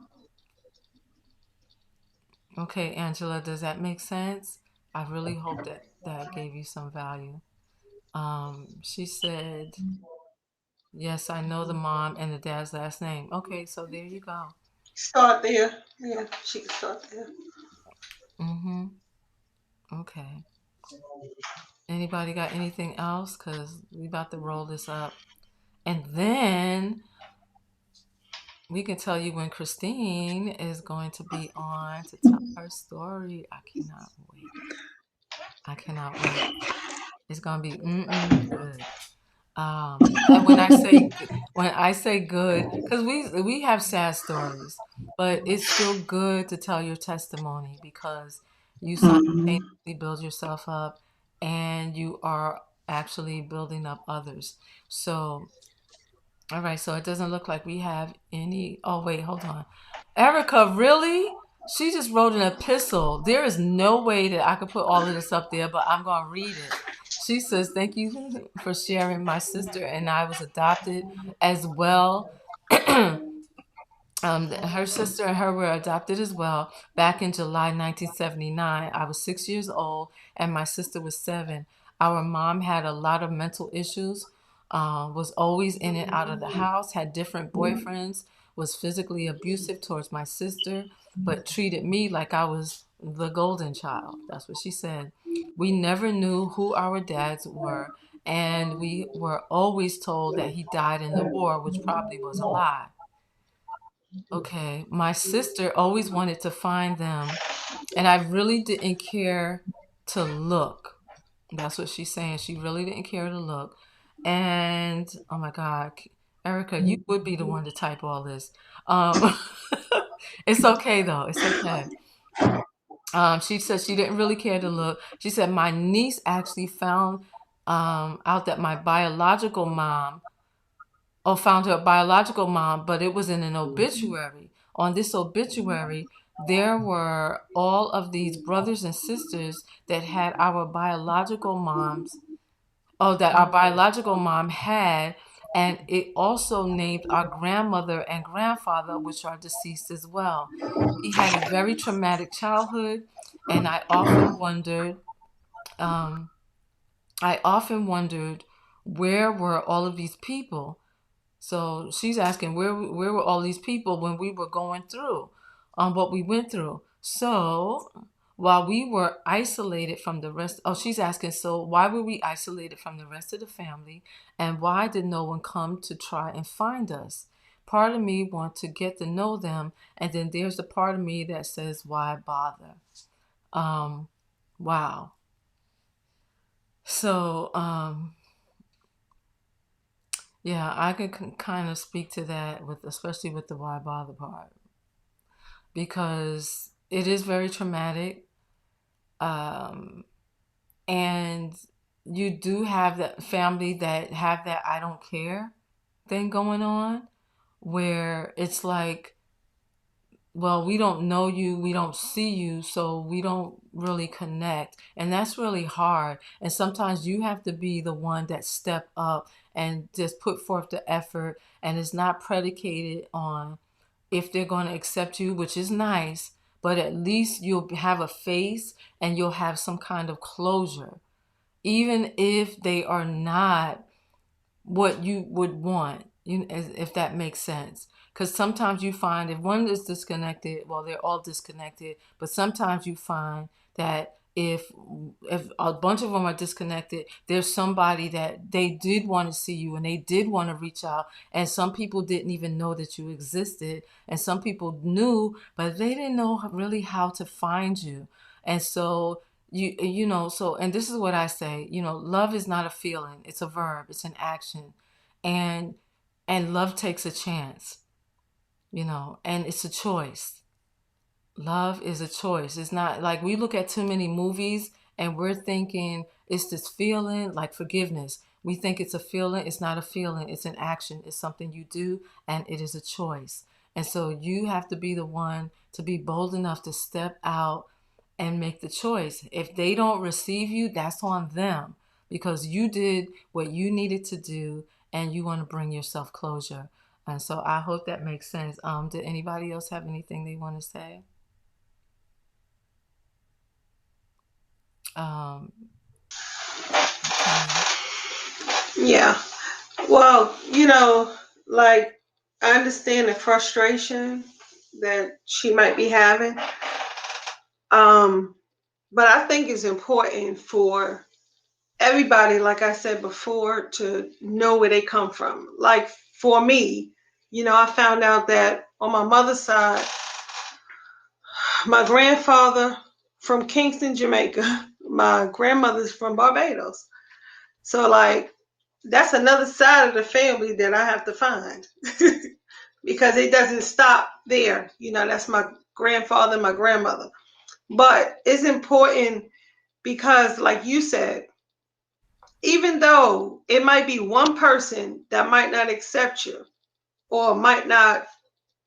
Okay, Angela, does that make sense? I really hope that that gave you some value. She said, yes, I know the mom and the dad's last name. Okay, so there you go. Start there. Yeah, she can start there. Mm-hmm. Okay. Anybody got anything else? Because we about to roll this up. And then we can tell you when Christine is going to be on to tell her story. I cannot wait. I cannot wait. It's gonna be good. And when I say good, because we have sad stories, but it's still good to tell your testimony because you Mhm. simultaneously build yourself up and you are actually building up others. So, all right, so it doesn't look like we have any. Oh, wait, hold on. Erica, really? She just wrote an epistle. There is no way that I could put all of this up there, but I'm going to read it. She says, thank you for sharing. My sister and I was adopted as well. Her sister and her were adopted as well back in July 1979. I was 6 years old and my sister was seven. Our mom had a lot of mental issues, was always in and out of the house, had different boyfriends, was physically abusive towards my sister, but treated me like I was the golden child. That's what she said. We never knew who our dads were, and we were always told that he died in the war, which probably was a lie. Okay, my sister always wanted to find them, and I really didn't care to look. That's what she's saying. She really didn't care to look. And oh my God, Erica, you would be the one to type all this. Um, it's okay though. It's okay. She said she didn't really care to look. She said my niece actually found out that my biological mom, or found her biological mom, but it was in an obituary. On this obituary, there were all of these brothers and sisters that had our biological moms, oh, that our biological mom had, and it also named our grandmother and grandfather, which are deceased as well. He had a very traumatic childhood, and um, I often wondered, where were all of these people? So she's asking, where were all these people when we were going through what we went through? So while we were isolated from the rest, oh, she's asking, so why were we isolated from the rest of the family, and why did no one come to try and find us? Part of me wants to get to know them, and then there's the part of me that says, why bother? Wow. So yeah, I could kind of speak to that, with especially with the why bother part, because it is very traumatic, and you do have that family that have that I don't care thing going on, where it's like, well, we don't know you, we don't see you, so we don't really connect. And that's really hard. And sometimes you have to be the one that step up and just put forth the effort. And it's not predicated on if they're going to accept you, which is nice, but at least you'll have a face and you'll have some kind of closure. Even if they are not what you would want, if that makes sense. Because sometimes you find if one is disconnected, well, they're all disconnected, but sometimes you find that if a bunch of them are disconnected, there's somebody that they did want to see you and they did want to reach out, and some people didn't even know that you existed, and some people knew, but they didn't know really how to find you. And so so, and this is what I say, love is not a feeling, it's a verb, it's an action. And love takes a chance, and it's a choice. Love is a choice. It's not like we look at too many movies and we're thinking it's this feeling, like forgiveness. We think it's a feeling. It's not a feeling. It's an action. It's something you do, and it is a choice. And so you have to be the one to be bold enough to step out and make the choice. If they don't receive you, that's on them, because you did what you needed to do and you want to bring yourself closure. And so I hope that makes sense. Did anybody else have anything they want to say? Yeah. Well, like, I understand the frustration that she might be having. But I think it's important for everybody, like I said before, to know where they come from. Like for me, I found out that on my mother's side, my grandfather from Kingston, Jamaica, my grandmother's from Barbados. So like that's another side of the family that I have to find because it doesn't stop there. That's my grandfather, my grandmother. But it's important because, like you said, even though it might be one person that might not accept you or might not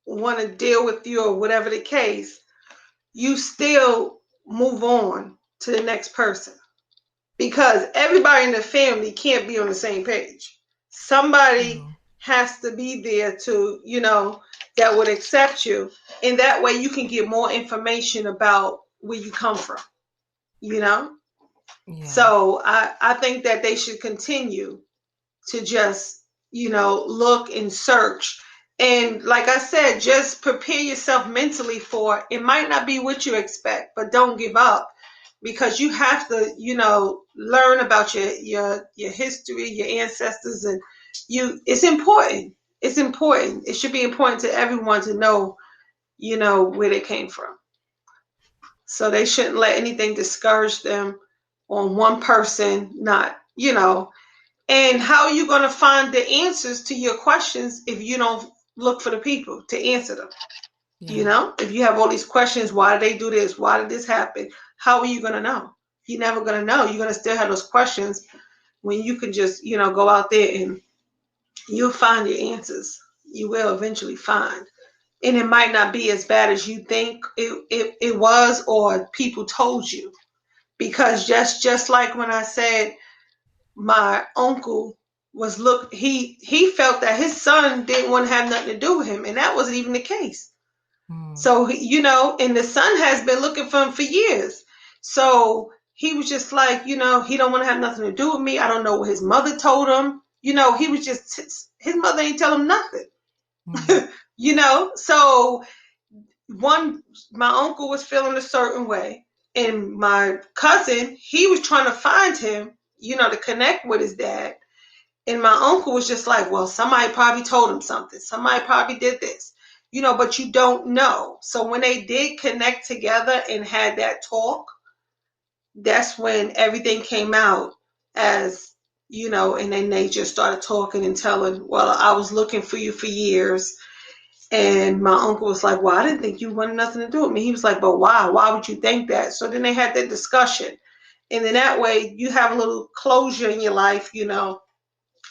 want to deal with you or whatever the case, you still move on to the next person because everybody in the family can't be on the same page. Somebody has to be there to, that would accept you. And that way you can get more information about where you come from, Yeah. So I think that they should continue to just, look and search. And like I said, just prepare yourself mentally for it. It might not be what you expect, but don't give up because you have to, learn about your history, your ancestors, and it's important. It's important. It should be important to everyone to know, where they came from. So they shouldn't let anything discourage them on one person, not, and how are you going to find the answers to your questions if you don't look for the people to answer them? Yeah. If you have all these questions, why did they do this? Why did this happen? How are you going to know? You're never going to know. You're going to still have those questions when you can just, go out there and you'll find your answers. You will eventually find. And it might not be as bad as you think it was or people told you. Because just like when I said my uncle he felt that his son didn't want to have nothing to do with him, and that wasn't even the case. So and the son has been looking for him for years. So he was just like, he don't want to have nothing to do with me. I don't know what his mother told him. He was just his mother ain't tell him nothing. So my uncle was feeling a certain way, and my cousin, he was trying to find him, to connect with his dad. And my uncle was just like, well, somebody probably told him something. Somebody probably did this, but you don't know. So when they did connect together and had that talk, that's when everything came out as, and then they just started talking and telling, well, I was looking for you for years. And my uncle was like, well, I didn't think you wanted nothing to do with me. He was like, but why? Why would you think that? So then they had that discussion. And then that way you have a little closure in your life,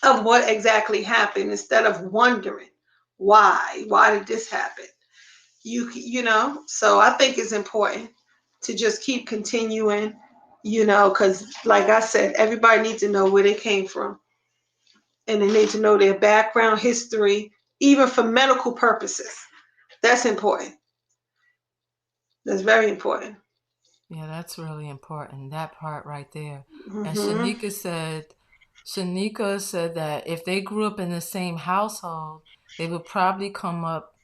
of what exactly happened instead of wondering why did this happen. So I think it's important to just keep continuing, because like I said, everybody needs to know where they came from, and they need to know their background history, even for medical purposes. That's important. That's very important. Yeah, that's really important. That part right there. And Mm-hmm. Shanika said that if they grew up in the same household, they would probably come up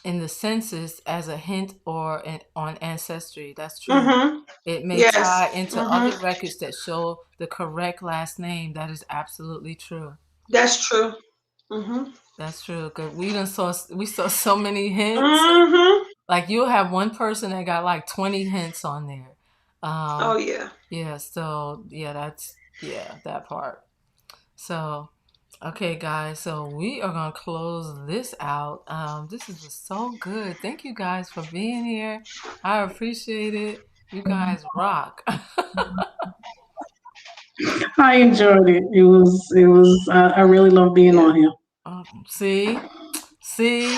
in the census as a hint or on Ancestry. That's true. Mm-hmm. It may Yes. tie into Mm-hmm. other records that show the correct last name. That is absolutely true. That's true. Mm-hmm. That's true. Cause we saw so many hints. Mm-hmm. Like you'll have one person that got like 20 hints on there. Oh Um, yeah. yeah. So that part. So okay, guys. So we are gonna close this out. This is so good. Thank you guys for being here. I appreciate it. You guys rock. I enjoyed it. I really love being Yeah. on here. See, see.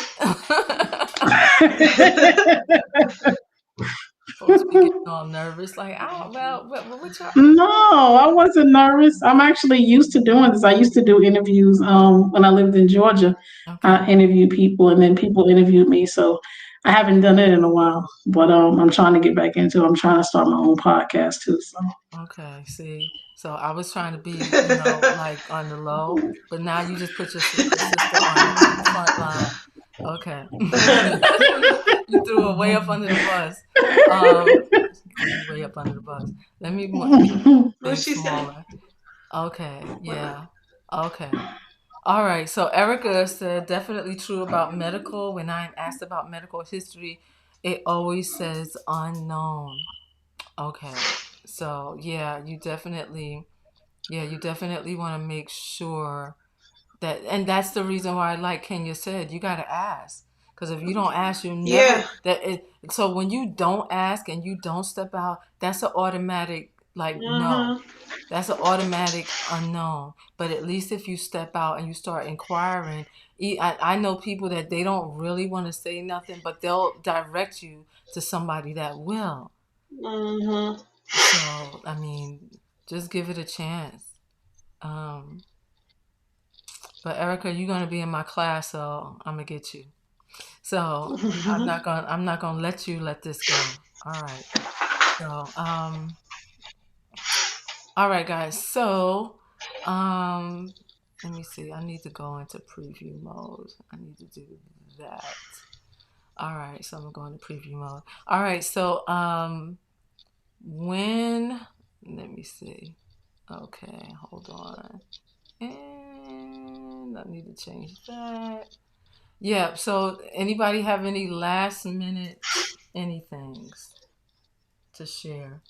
Folks be getting all nervous. Like, oh well, what y'all? No, I wasn't nervous. I'm actually used to doing this. I used to do interviews when I lived in Georgia. Okay. I interviewed people and then people interviewed me. So I haven't done it in a while. But I'm trying to get back into it. I'm trying to start my own podcast too. So Okay, see. So I was trying to be, like on the low, but now you just put your sister on the front line. Okay. You threw her way up under the bus. Threw you way up under the bus. Let me make What things she said? smaller. Okay, yeah. Okay. All right. So Erica said definitely true about medical. When I'm asked about medical history, it always says unknown. Okay. So you definitely want to make sure that, and that's the reason why, like Kenya said, you got to ask. Because if you don't ask, you never, Yeah. so when you don't ask and you don't step out, that's an automatic, like, no. Mm-hmm. That's an automatic unknown. But at least if you step out and you start inquiring, I know people that they don't really want to say nothing, but they'll direct you to somebody that will. Mm-hmm. So, I mean, just give it a chance. Um, but Erica, you're gonna be in my class, so I'm gonna get you. So I'm not gonna let you let this go. All right. So, all right, guys. So, um, let me see. I need to go into preview mode. I need to do that. All right. So I'm gonna go into preview mode. All right. So, when, let me see. Okay, hold on. And I need to change that. Yeah, so anybody have any last minute anythings to share?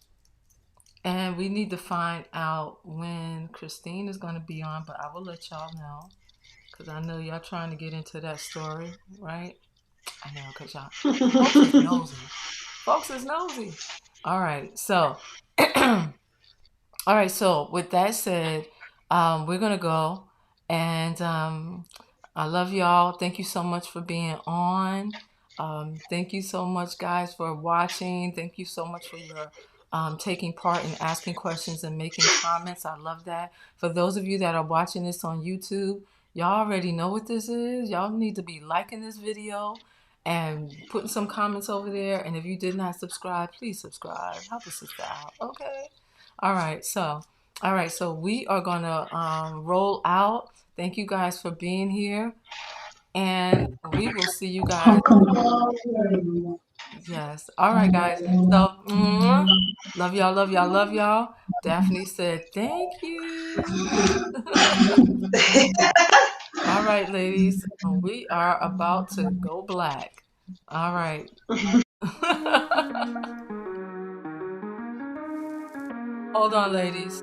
And we need to find out when Christine is going to be on, but I will let y'all know because I know y'all trying to get into that story, right? I know because y'all folks is nosy. Folks is nosy. All right, so all right, so with that said, we're gonna go, and I love y'all. Thank you so much for being on. Thank you so much, guys, for watching. Thank you so much for your taking part in asking questions and making comments. I love that. For those of you that are watching this on YouTube, y'all already know what this is. Y'all need to be liking this video and putting some comments over there. And if you did not subscribe, please subscribe. Help a sister out, okay? All right, so we are gonna roll out. Thank you guys for being here, and we will see you guys. Yes. All right, guys. So, love y'all, love y'all, love y'all. Daphne said, "Thank you." All right, ladies, we are about to go black. All right. Hold on, ladies.